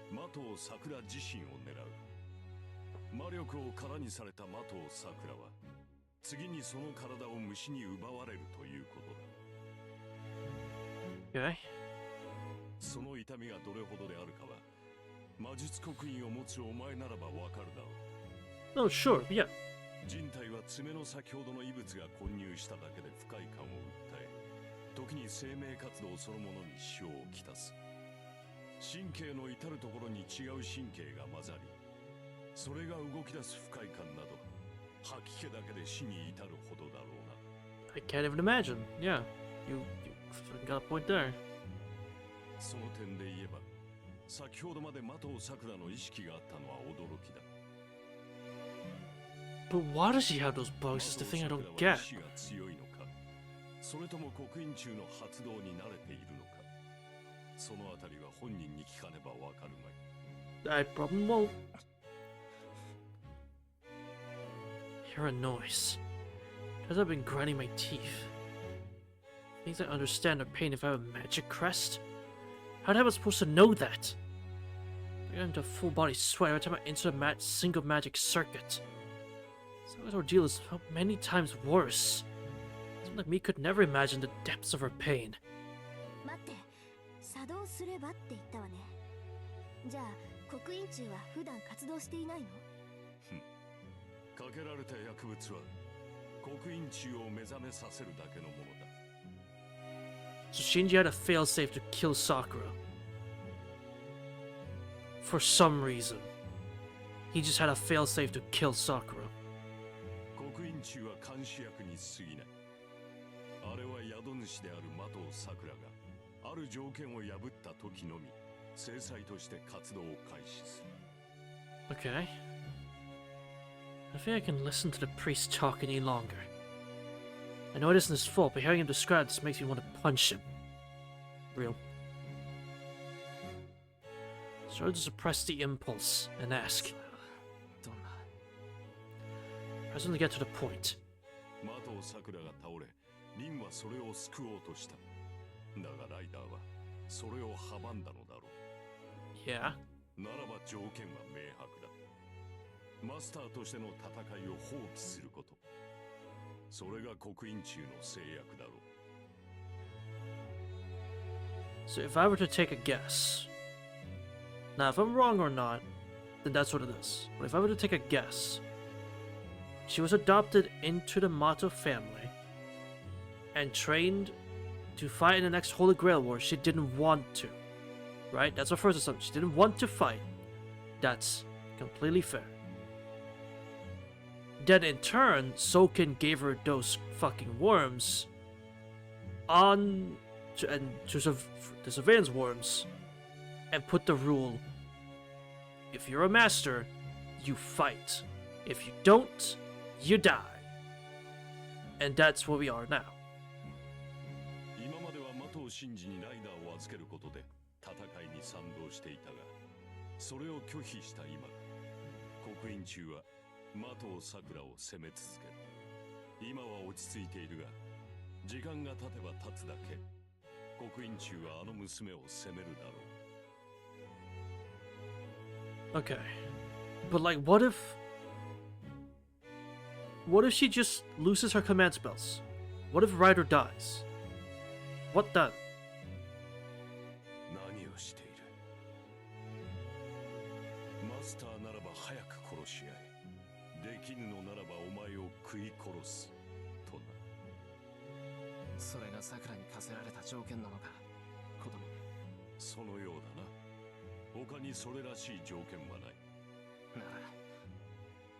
的尾さくら自身を狙う。魔力を空にされた的尾さくらは次にその体を虫に奪われるということだ。 Okay. その痛みがどれほどであるかは魔術刻印を持つお前ならばわかるだろう。 No, sure, yeah. 人体は爪の先ほどの異物が混入しただけで不快感を訴え、時に生命活動そのものに支障をきたす。神経の至るところに違う神経が混ざり、それが動き出す不快感など吐き気だけで死に至るほどだろうな。 I can't even imagine. Yeah, you got a point there. その点で言えば、先ほどまで的尾さくらの意識があったのは驚きだ。 But why does she have those bugs is the thing I don't get. 意志が強いのか、それとも刻印中の発動に慣れているのか、そのあたりは本人に聞かねばわかるまい。 I probably won't. Hear a noise. As I've been grinding my teeth. Things I understand the pain if I have a magic crest? How am I supposed to know that? I got into a full body sweat every time I enter a single magic circuit. Sakura's ordeal is many times worse. Someone like me could never imagine the depths of her pain. 待って、作動すればって言ったわね。じゃあ刻印中は普段活動していないの？かけられた薬物は刻印中を目覚めさせるだけのものだ。 So Shinji had a failsafe to kill Sakura. For some reason. He just had a failsafe to kill Sakura. 刻印中は監視役に過ぎない。あれは宿主である的尾さくらがある条件を破った時のみ制裁として活動を開始する。 Okay. I think I can listen to the priest talk any longer. I know it isn't his fault, but hearing him describe this makes me want to punch him. Real. Started to suppress the impulse and ask. どんな Presently to get to the point. 的尾さくらが倒れ、リンはそれを救おうとした。だがライダーはそれを阻んだのだろう。 Yeah. ならば条件は明白だ。マスターとしての戦いを放棄すること。それが刻印中の制約だろう。 So if I were to take a guess. Now, if I'm wrong or not, then that's what it is. But if I were to take a guess, she was adopted into the Mato family and trained to fight in the next Holy Grail War. She didn't want to. Right? That's our first assumption. She didn't want to fight. That's completely fair. Then in turn, Soken gave her those fucking worms on the surveillance worms and put the rule: if you're a master, you fight. If you don't, you die. And that's where we are now. 今までは的尾真司にライダーを預けることで戦いに賛同していたが、それを拒否した今、刻印中は的尾さくらを攻め続ける。今は落ち着いているが、時間が経てば経つだけ刻印中はあの娘を責めるだろう。 Okay. But like, what if she just loses her command spells? What if Ryder dies? What then? 何をしている？マスターならば早く殺し合え。できぬのならばお前を食い殺す。とな。それが桜に課せられた条件なのか、子供。そのようだな。他にそれらしい条件はない。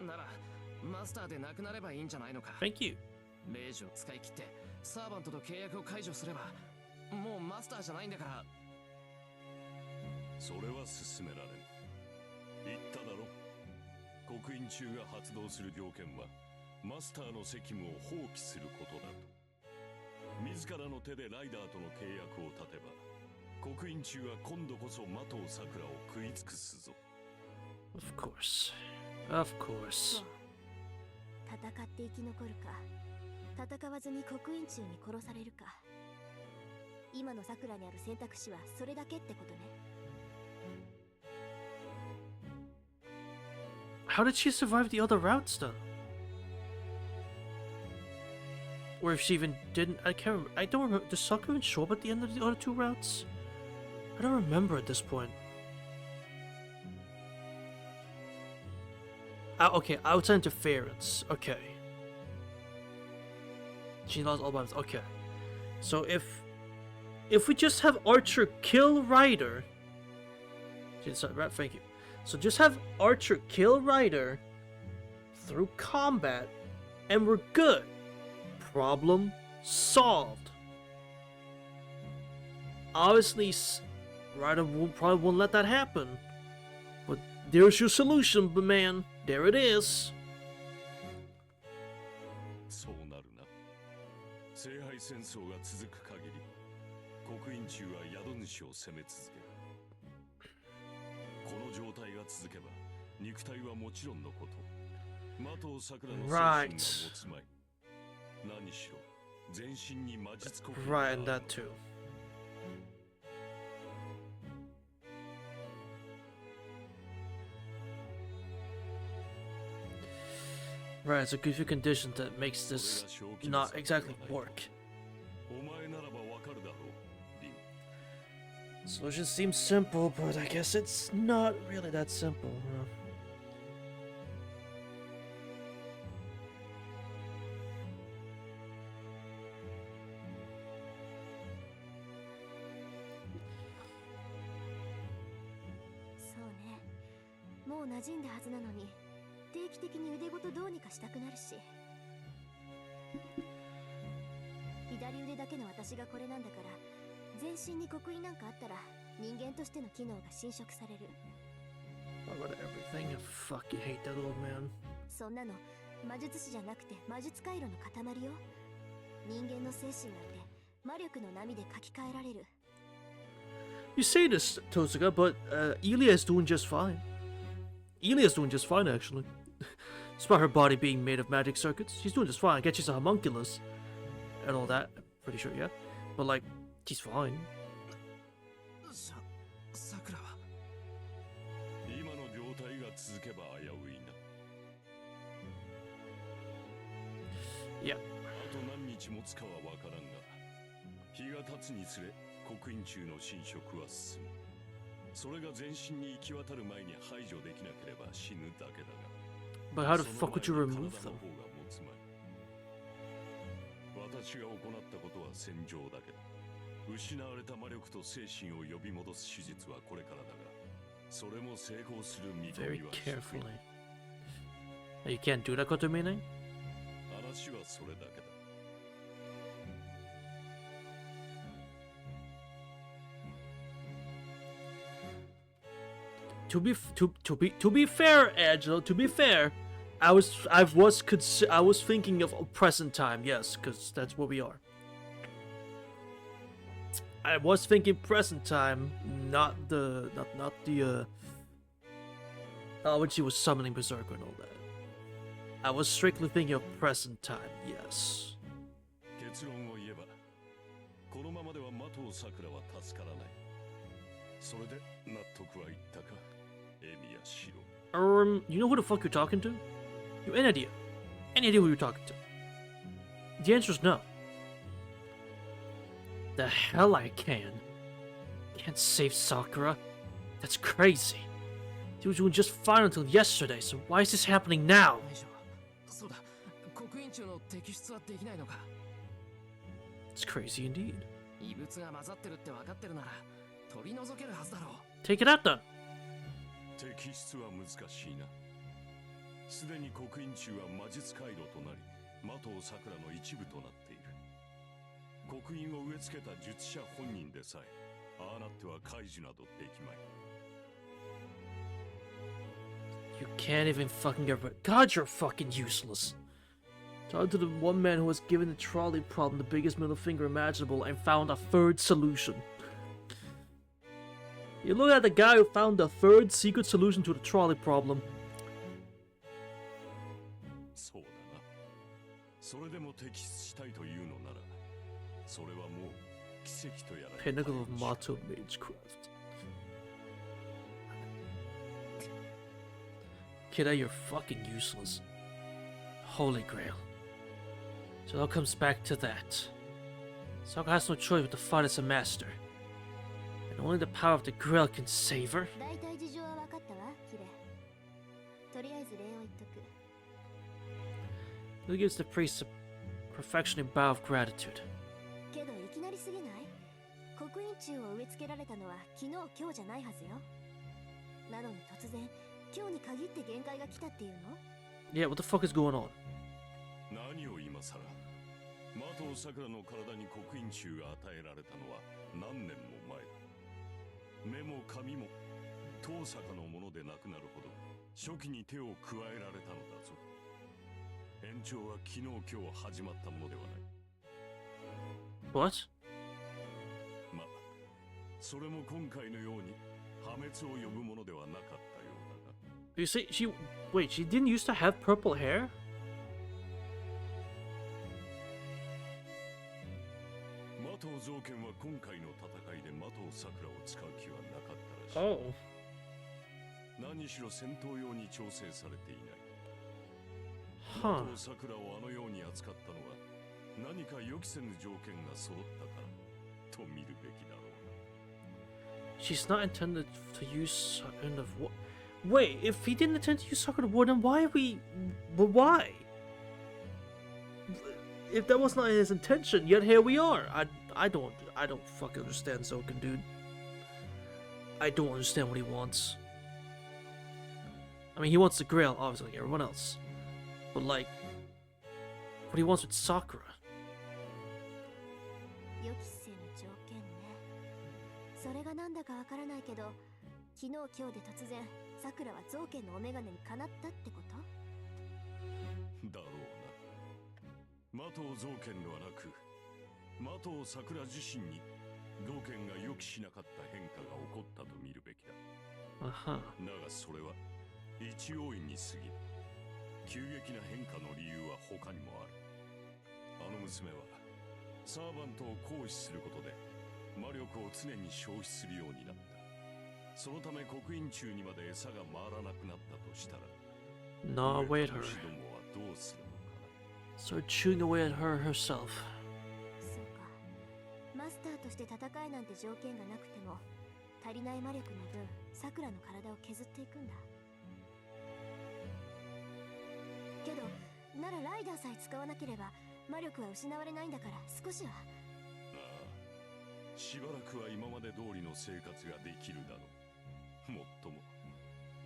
ならマスターでなくなればいいんじゃないのか。 Thank you. レイジを使い切ってサーバントと契約を解除すればもうマスターじゃないんだから。それは進められん。言っただろ。刻印中が発動する条件はマスターの責務を放棄することだと。自らの手でライダーとの契約を立てば刻印中は今度こそ的尾さくらを食い尽くすぞ。 Of course. Of course. 戦って生き残るか、戦わずに刻印中に殺されるか。今の桜にある選択肢はそれだけってことね。 How did she survive the other routes then? Or if she even didn't, I can't remember. I don't remember. Does Sakura even show up at the end of the other two routes? I don't remember at this point. Okay, outside interference. Okay. She lost all bombs. Okay. So if we just have Archer kill Ryder Right, thank you. So just have Archer kill Ryder through combat, and we're good. Problem solved. Obviously, Ryder probably won't let that happen. But there's your solution, but man, there it is. そうなるな。聖杯戦争が続く限り、刻印中は宿主を攻め続ける。この状態が続けば、肉体はもちろんのこと、的を桜の精神が持つまい。何しろ、全身に魔術刻印があ Right, る and のだ。 that too. Right, it's a goofy condition that makes this not exactly work. お前ならばわかるだろう、リン。 Solution seems simple, but I guess it's not really that simple. Huh? So もう馴染んだはずなのに、定期的に腕ごとどうにかしたくなるし。左腕だけの私がこれなんだから、全身に刻印なんかあったら、人間としての機能が侵食される。What about everything? I fucking hate that old man. そんなの魔術師じゃなくて魔術回路の塊よ。人間の精神なんて魔力の波で書き換えられる。You say this, Tosuga, but Ilia is doing just fine. Ilia is doing just fine, actually. Despite her body being made of magic circuits, she's doing just fine. I guess she's a homunculus and all that. Pretty sure, yeah. But like, she's fine. さくらは今の状態が続けば危ういな。 Yeah. あと何日持つかはわからんが、日が経つにつれ刻印中の侵食は進む。それが全身に行き渡る前に排除できなければ死ぬだけだが。 But how the fuck would you remove them? 私が行ったことは戦場だけだ。失われた魔力と精神を呼び戻す手術はこれからだが、それも成功する見込 Very みは低い。 carefully. You can't do that, Kotomine? 話はそれだけだ。 To be fair, Angelo. To be fair, I was thinking of present time. Yes, because that's what we are. I was thinking present time, not the when she was summoning Berserker and all that. I was strictly thinking of present time. Yes. 結論を言えば、このままでは的さくらは助からない。それで納得はいったか、エミヤシロ。You know who the fuck you're talking to? You any idea? Any idea who you're talking to? The answer is no. The hell I can. Can't save Sakura. That's crazy. She was doing just fine until yesterday, so why is this happening now? そうだ、刻印中の摘出はできないのか。 It's crazy indeed. 異物が混ざってるって分かってるなら取り除けるはずだろう。 Take it out then. 摘出は難しいな。すでに刻印中は魔術回路となり、的さくらの一部となっている。刻印を植え付けた術者本人でさえ、ああなっては解除などできまい。 You can't even fucking get rid. God, you're fucking useless. Talk to the one man who was given the trolley problem the biggest middle finger imaginable and found a third solution. You look at the guy who found the third secret solution to the trolley problem. そうだな。それでも摘出したいというのなら、それはもう奇跡とやら。 Pinnacle of Mato Magecraft. Kidda, you're fucking useless. Holy Grail. So it all comes back to that. Sakura has no choice but to fight as a master. And only the power of the Grail can save her. 大体事情は分かったわ、キレ。とりあえず礼を言っとく。 Who gives the priest a perfectioning bow of gratitude? けどいきなりすぎない？刻印中を植え付けられたのは昨日今日じゃないはずよ。なのに突然今日に限って限界が来たっていうの？ Yeah, what the fuck is going on? 何を今さら麻藤さくらの体に刻印虫が与えられたのは何年も前だ。目も髪も遠坂のものでなくなるほど初期に手を加えられたのだぞ。延長は昨日今日始まったものではない。 What? ま、それも今回のように破滅を呼ぶものではなかったようだが。 You say she. Wait, she didn't used to have purple hair? 麻藤造剣は今回の戦いで麻藤さくらを使う気はなかったらしい。Oh. 何しろ戦闘用に調整されていない。 Huh. 麻藤さくらをあのように扱ったのは何か予期せぬ条件が揃ったからと見るべきだろう。 She's not intended to use end of what? Wait, if he didn't intend to use Sakura War, then why are we? But why? If that was not his intention, yet here we are. I don't fucking understand Zoken, dude. I don't understand what he wants. I mean, he wants the Grail, obviously, like everyone else. But like, what he wants with Sakura. 予期せぬ条件ね。それがなんだかわからないけど、昨日今日で突然さくらは造剣のお眼鏡にかなったってこと？だろうな。麻藤造剣ではなく麻藤さくら自身に造剣が予期しなかった変化が起こったと見るべきだ。 Uh-huh. だがそれは一要因に過ぎる。急激な変化の理由は他にもある。あの娘はサーバントを行使することで魔力を常に消費するようになった。そのため刻印虫にまで餌が回らなくなったとしたら、 Nah, wait her. 虫どもはどうするのかな。 Start chewing away at her herself. そうか。マスターとして戦えなんて条件がなくても、足りない魔力の分、さくらの体を削っていくんだ。けど、ならライダーさえ使わなければ魔力は失われないんだから少しは。ああ、しばらくは今まで通りの生活ができるだろう。もっとも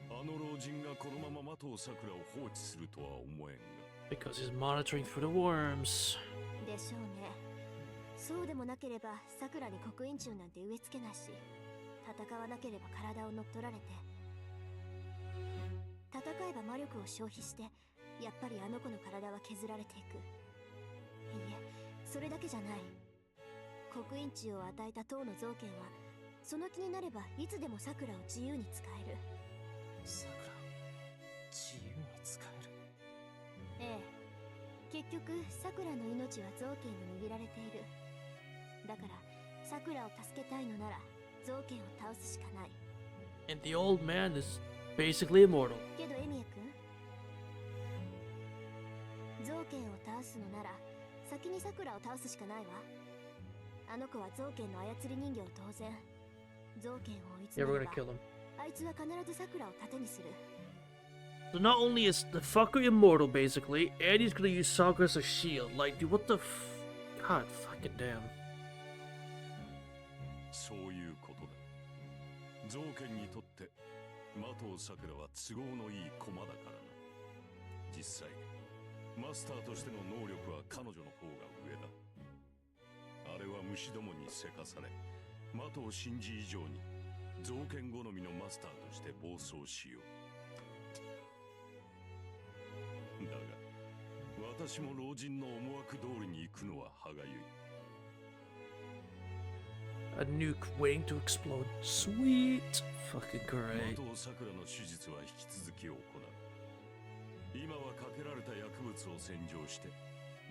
あの老人がこのまま麻藤さくらを放置するとは思えんが。 Because he's monitoring for the worms. でしょうね。そうでもなければさくらに刻印虫なんて植え付けないし、戦わなければ体を乗っ取られて、戦えば魔力を消費してやっぱりあの子の体は削られていく。いいえ、それだけじゃない。刻印虫を与えた塔の造剣はその気になればいつでもさくらを自由に使える。さくら自由に使える。ええ、結局さくらの命は造剣に握られている。だからさくらを助けたいのなら造剣を倒すしかない。 And the old man is basically immortal. けどエミヤ君、造剣を倒すのなら先にさくらを倒すしかないわ。あの子は造剣の操り人形当然。造剣を追い Yeah, 詰 we're めれ gonna ば kill him. あいつは必ずさくらを盾にする。 So not only is the fucker immortal, basically, and he's gonna use Sakura as a shield. Like, dude, what the God fucking damn. そういうことだ。造剣にとって麻藤さくらは都合のいい駒だからな。実際マスターとしての能力は彼女の方が上だ。あれは虫どもにせかされ麻藤真治以上に造剣好みのマスターとして暴走しよう。だが私も老人の思惑通りに行くのは歯がゆい。 A nuke waiting to explode. Sweet. Fucking 麻 great. 藤さくらの手術は引き続き行う。今はかけられた薬物を洗浄して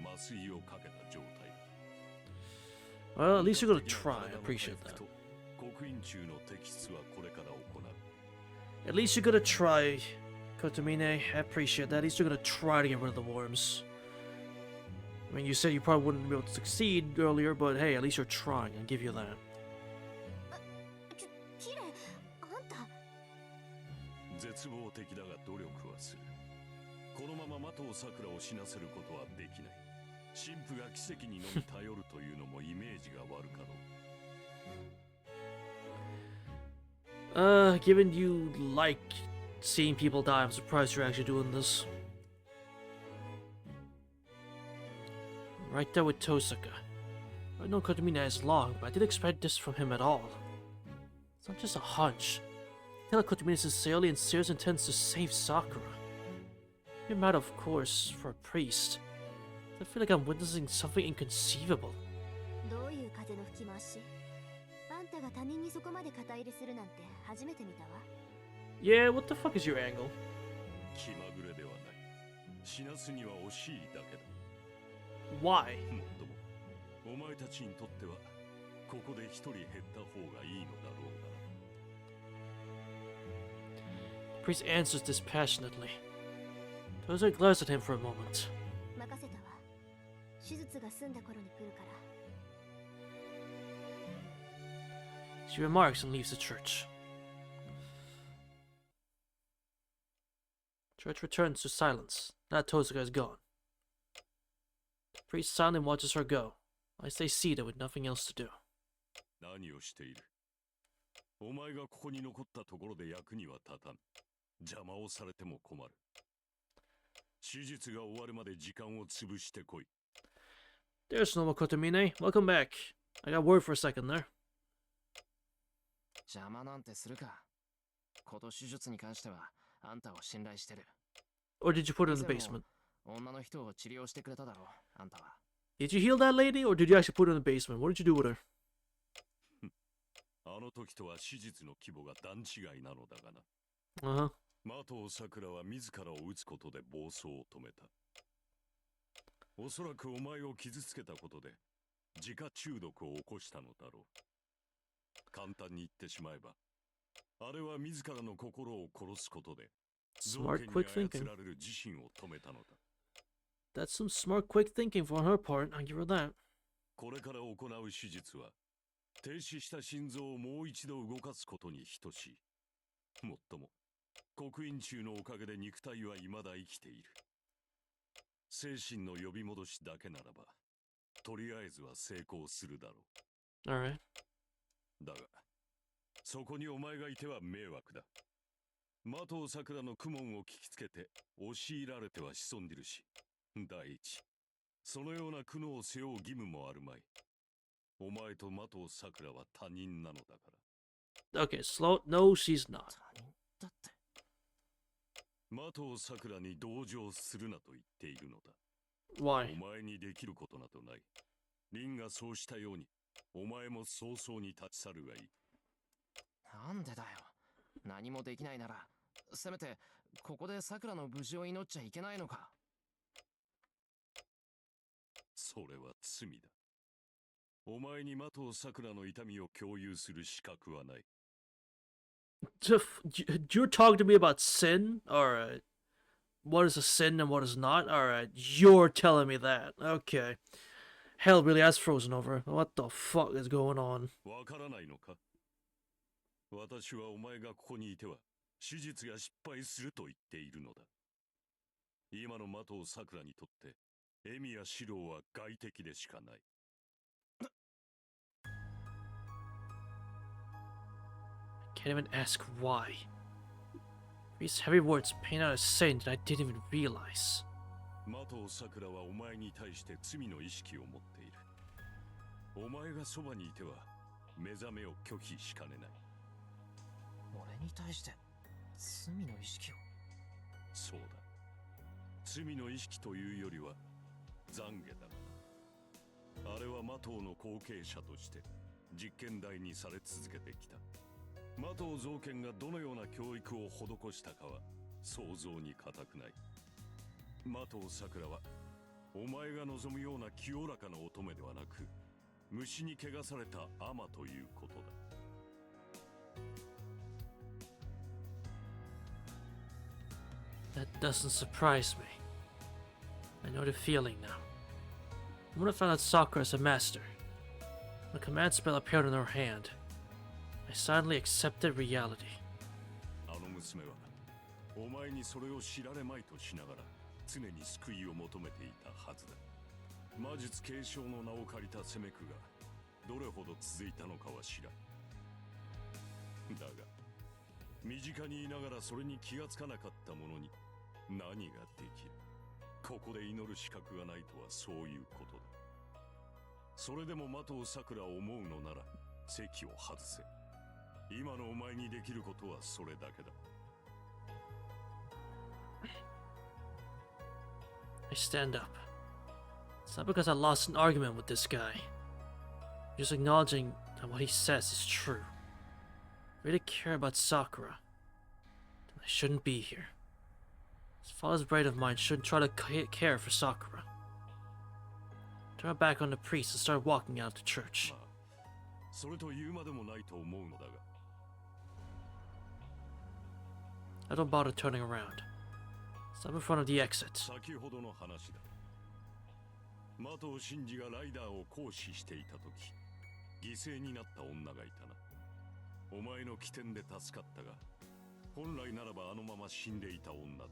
麻酔をかけた状態だ。 Well, at least you're gonna try. I appreciate that. 刻印虫の摘出はこれから行う。 At least you're gonna try, Kotomine. I appreciate that. At least you're gonna try to get rid of the worms. I mean, you said you probably wouldn't be able to succeed earlier, but hey, at least you're trying. I'll give you that. キレ、あんた。絶望的だが努力はする。このまま麻藤さくらを死なせることはできない。神父が奇跡にのみ頼るというのもイメージが悪かろう。Given you like seeing people die, I'm surprised you're actually doing this. Right there with Tosaka. I know Kotomina is long, but I didn't expect this from him at all. It's not just a hunch. I feel like Kotomina sincerely and serious intends to save Sakura. You're mad, of course, for a priest. I feel like I'm witnessing something inconceivable. どういう風の吹き回し？あんたが他人にそこまで肩入れするなんて初めて見たわ。Yeah, what the fuck is your angle? 気まぐれではない。死なすには惜しいだけだ。 Why? もっとも、お前たちにとっては、ここで一人減った方がいいのだろうが。The priest answers dispassionately. Toza glares at him for a moment. 任せたわ。手術が済んだ頃に来るから。 She remarks and leaves the church. Church returns to silence. Now Tozuka is gone. The priest silently watches her go. I stay seated with nothing else to do. 何をしている？お前がここに残ったところで役には立たん。邪魔をされても困る。手術が終わるまで時間を潰してこい。 There's Nomo Kotomine. Welcome back. I got word for a second there. 邪魔なんてするか。この手術に関してはあんたを信頼してる。 Or did you put her in the basement? 女の人を治療してくれただろう、あんたは。Did you heal that lady, or did you actually put her in the basement? What did you do with her? あの時とは手術の規模が段違いなのだがな。Uh-huh. 麻藤さくらは自らを撃つことで暴走を止めた。おそらくお前を傷つけたことで自家中毒を起こしたのだろう。簡単に言ってしまえば、あれは自らの心を殺すことで Smart, quick 操 thinking. られる自身を止めたのだ。 That's some smart, quick thinking on her part. I'll give her that. これから行う手術は停止した心臓をもう一度動かすことに等しい。もっとも刻印中のおかげで肉体は未だ生きている。精神の呼び戻しだけならば、とりあえずは成功するだろう。 Alright. だが、そこにお前がいては迷惑だ。麻藤さくらの苦悶を聞きつけて、押し入られては潜んでるし。第一、そのような苦悩を背負う義務もあるまい。お前と麻藤さくらは他人なのだから。 Okay, slow. No, she's not. 他人だって。麻藤さくらに同情するなと言っているのだ。 Why? お前にできることなどない。凛がそうしたように、お前も早々に立ち去るがいい。なんでだよ。何もできないなら、せめてここで桜の無事を祈っちゃいけないのか。それは罪だ。お前に麻藤さくらの痛みを共有する資格はない。You're talking to me about sin? Alright. What is a sin and what is not? Alright, you're telling me that. Okay. Hell really has frozen over. What the fuck is going on? わからないのか？私はお前がここにいては手術が失敗すると言っているのだ。今の麻藤さくらにとってエミやシローは外敵でしかない。 Can't even ask why. These heavy words paint out a sin that I didn't even realize. 麻藤さくらはお前に対して罪の意識を持っている。お前がそばにいては目覚めを拒否しかねない。俺に対して罪の意識を。そうだ。罪の意識というよりは懺悔だがな。あれは麻藤の後継者として実験台にされ続けてきた。麻藤造剣がどのような教育を施したかは想像に難くない。麻藤さくらはお前が望むような清らかな乙女ではなく、虫に汚された尼ということだ。 That doesn't surprise me. I know the feeling now. When I found out Sakura is a master, when a command spell appeared in her hand, I silently accepted reality. あの娘はお前にそれを知られまいとしながら常に救いを求めていたはずだ。魔術継承の名を借りた責め苦がどれほど続いたのかは知らん。だが身近にいながらそれに気がつかなかった者に何ができる。ここで祈る資格がないとはそういうことだ。それでも的をさくらを思うのなら席を外せ。今のお前にできることはそれだけだ。I stand up. It's not because I lost an argument with this guy. Just acknowledging that what he says is true. If I really care about Sakura, then I shouldn't be here. This father's brain of mine shouldn't try to care for Sakura. Turn my back on the priest and start walking out of the church. それと言うまでもないと思うのだが。I don't bother turning around. Stop in front of the exit. 先ほどの話だ。的を真司がライダーを行使していた時、犠牲になった女がいたな。お前の起点で助かったが、本来ならばあのまま死んでいた女だ。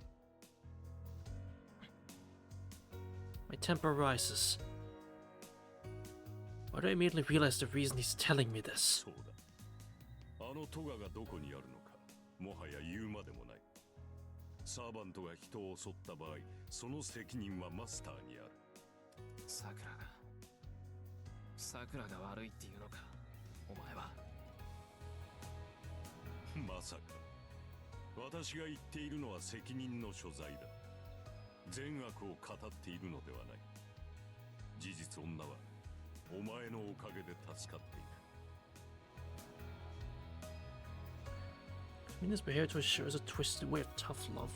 My temper rises. Why do I immediately realize the reason he's telling me this? そうだ。あのトガがどこにあるのか、もはや言うまでもない。サーバントが人を襲った場合、その責任はマスターにある。さくらが悪いっていうのか、お前は。まさか。私が言っているのは責任の所在だ。善悪を語っているのではない。事実女はお前のおかげで助かっている。I mean, his behavior to sure is a twisted way of tough love.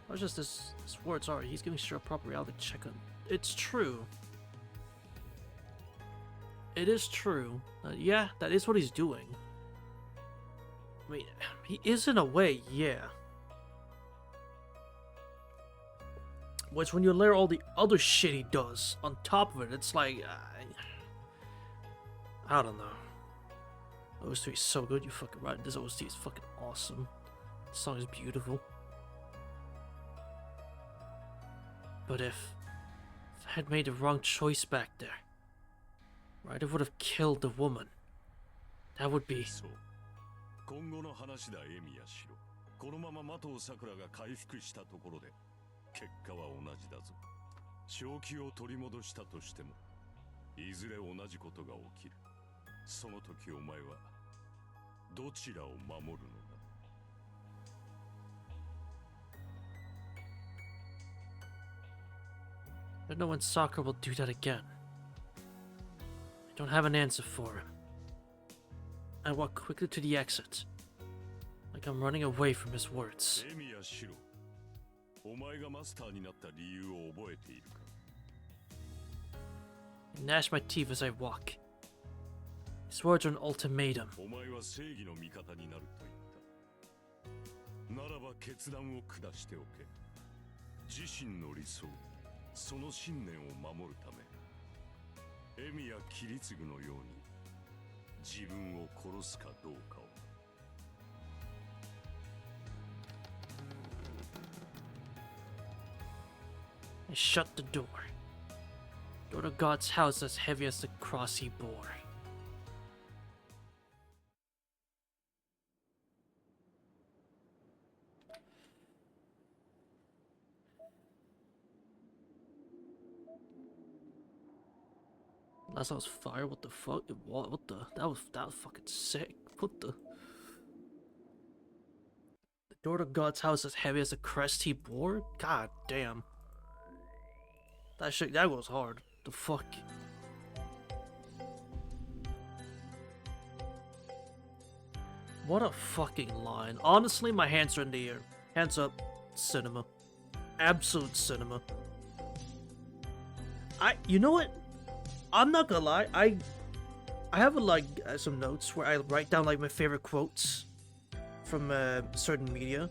Not just his words are, he's giving sure a proper reality check on. It's true. It is true. Yeah, that is what he's doing. I mean, he is in a way, yeah. Which, when you layer all the other shit he does on top of it, it's like, I don't know. OST is so good, you fucking right. This OST is fucking awesome. The song is beautiful. But if I had made the wrong choice back there, right, it would have killed the woman. That would be. そう。今後の話だ、エミヤシロ。このまま的をさくらが回復したところで、結果は同じだぞ。正気を取り戻したとしても、いずれ同じことが起きる。その時お前はどちらを守るのだ。I don't know when Sakura will do that again. I don't have an answer for him. I walk quickly to the exit, like I'm running away from his words. エミヤシロ、お前がマスターになった理由を覚えているか。 I gnash my teeth as I walk. His words are an ultimatum. お前は正義の味方になると言った。ならば決断を下しておけ。自身の理想、その信念を守るため、エミやキリツグのように自分を殺すかどうかを。I shut the door. Door to God's house as heavy as the cross he bore. Last was fire. What the fuck? What the? That was fucking sick. What the? The door to God's house as heavy as the crest he bore. God damn. That shit. That goes hard. The fuck. What a fucking line. Honestly, my hands are in the air. Hands up. Cinema. Absolute cinema. You know what? I'm not gonna lie, I have like some notes where I write down like my favorite quotes from certain media.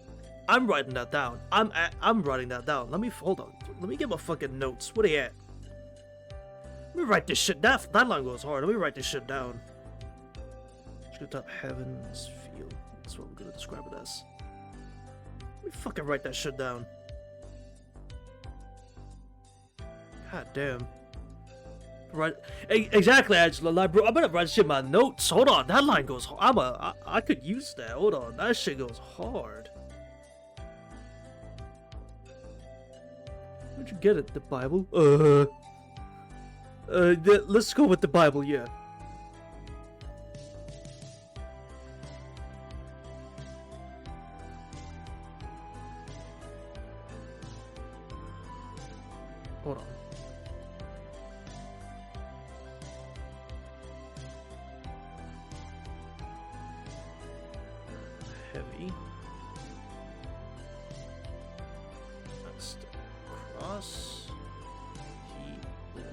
I'm writing that down. I'm writing that down. Hold on. Let me get my fucking notes. What are you at? Let me write this shit down. That line goes hard. Let me write this shit down. Scoot up heavens field. That's what we're gonna describe it as. Let me fucking write that shit down. God damn. Right, exactly, Angela. Like, bro, I'm gonna write shit in my notes. Hold on, that line goes. I could use that. Hold on, that shit goes hard. Where'd you get it? The Bible? Let's go with the Bible. Yeah. Hold on. Heavy. That's the cross. He Lord.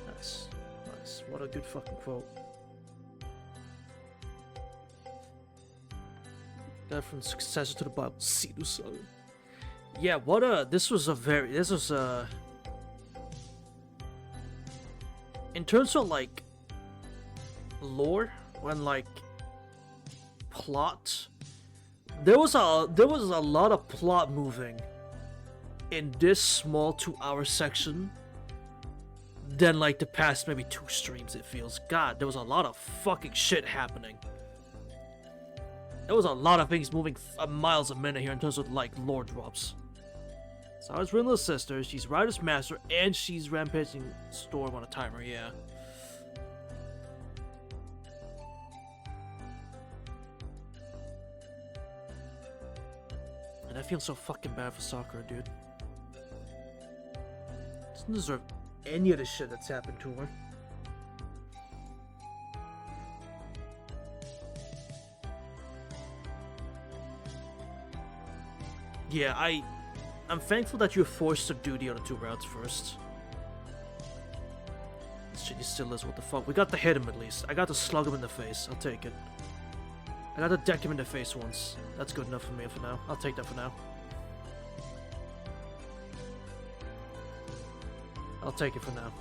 That's nice. What a good fucking quote. That from successor to the Bible. Sidus. Yeah, what a this was in terms of like lore and like plot, there was a lot of plot moving in this small 2-hour section than like the past maybe 2 streams. It feels, god, there was a lot of fucking shit happening. There was a lot of things moving miles a minute here in terms of like lore drops. Sakura's real little sister, she's Rider's master, and she's rampaging Storm on a timer, yeah. And I feel so fucking bad for Sakura, dude. Doesn't deserve any of the shit that's happened to her. Yeah, I'm thankful that you're forced to do the other 2 routes first. This shit still is, what the fuck. We got to hit him at least. I got to slug him in the face. I'll take it. I got to deck him in the face once. That's good enough for me for now. I'll take that for now. I'll take it for now.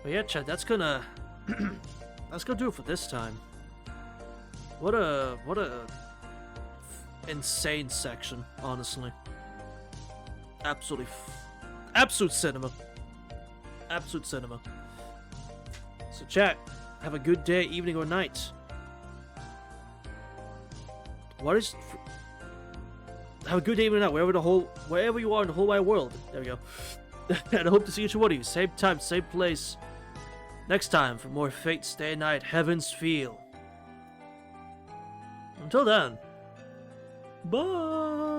But yeah, Chad, that's gonna that's gonna do it for this time. What a insane section, honestly. Absolute cinema. Absolute cinema. So chat, have a good day, evening, or night. Have a good day, evening, or night, wherever you are in the whole wide world. There we go. And I hope to see each one of you, same time, same place, next time for more Fate Stay Night Heaven's Feel. Until then, bye!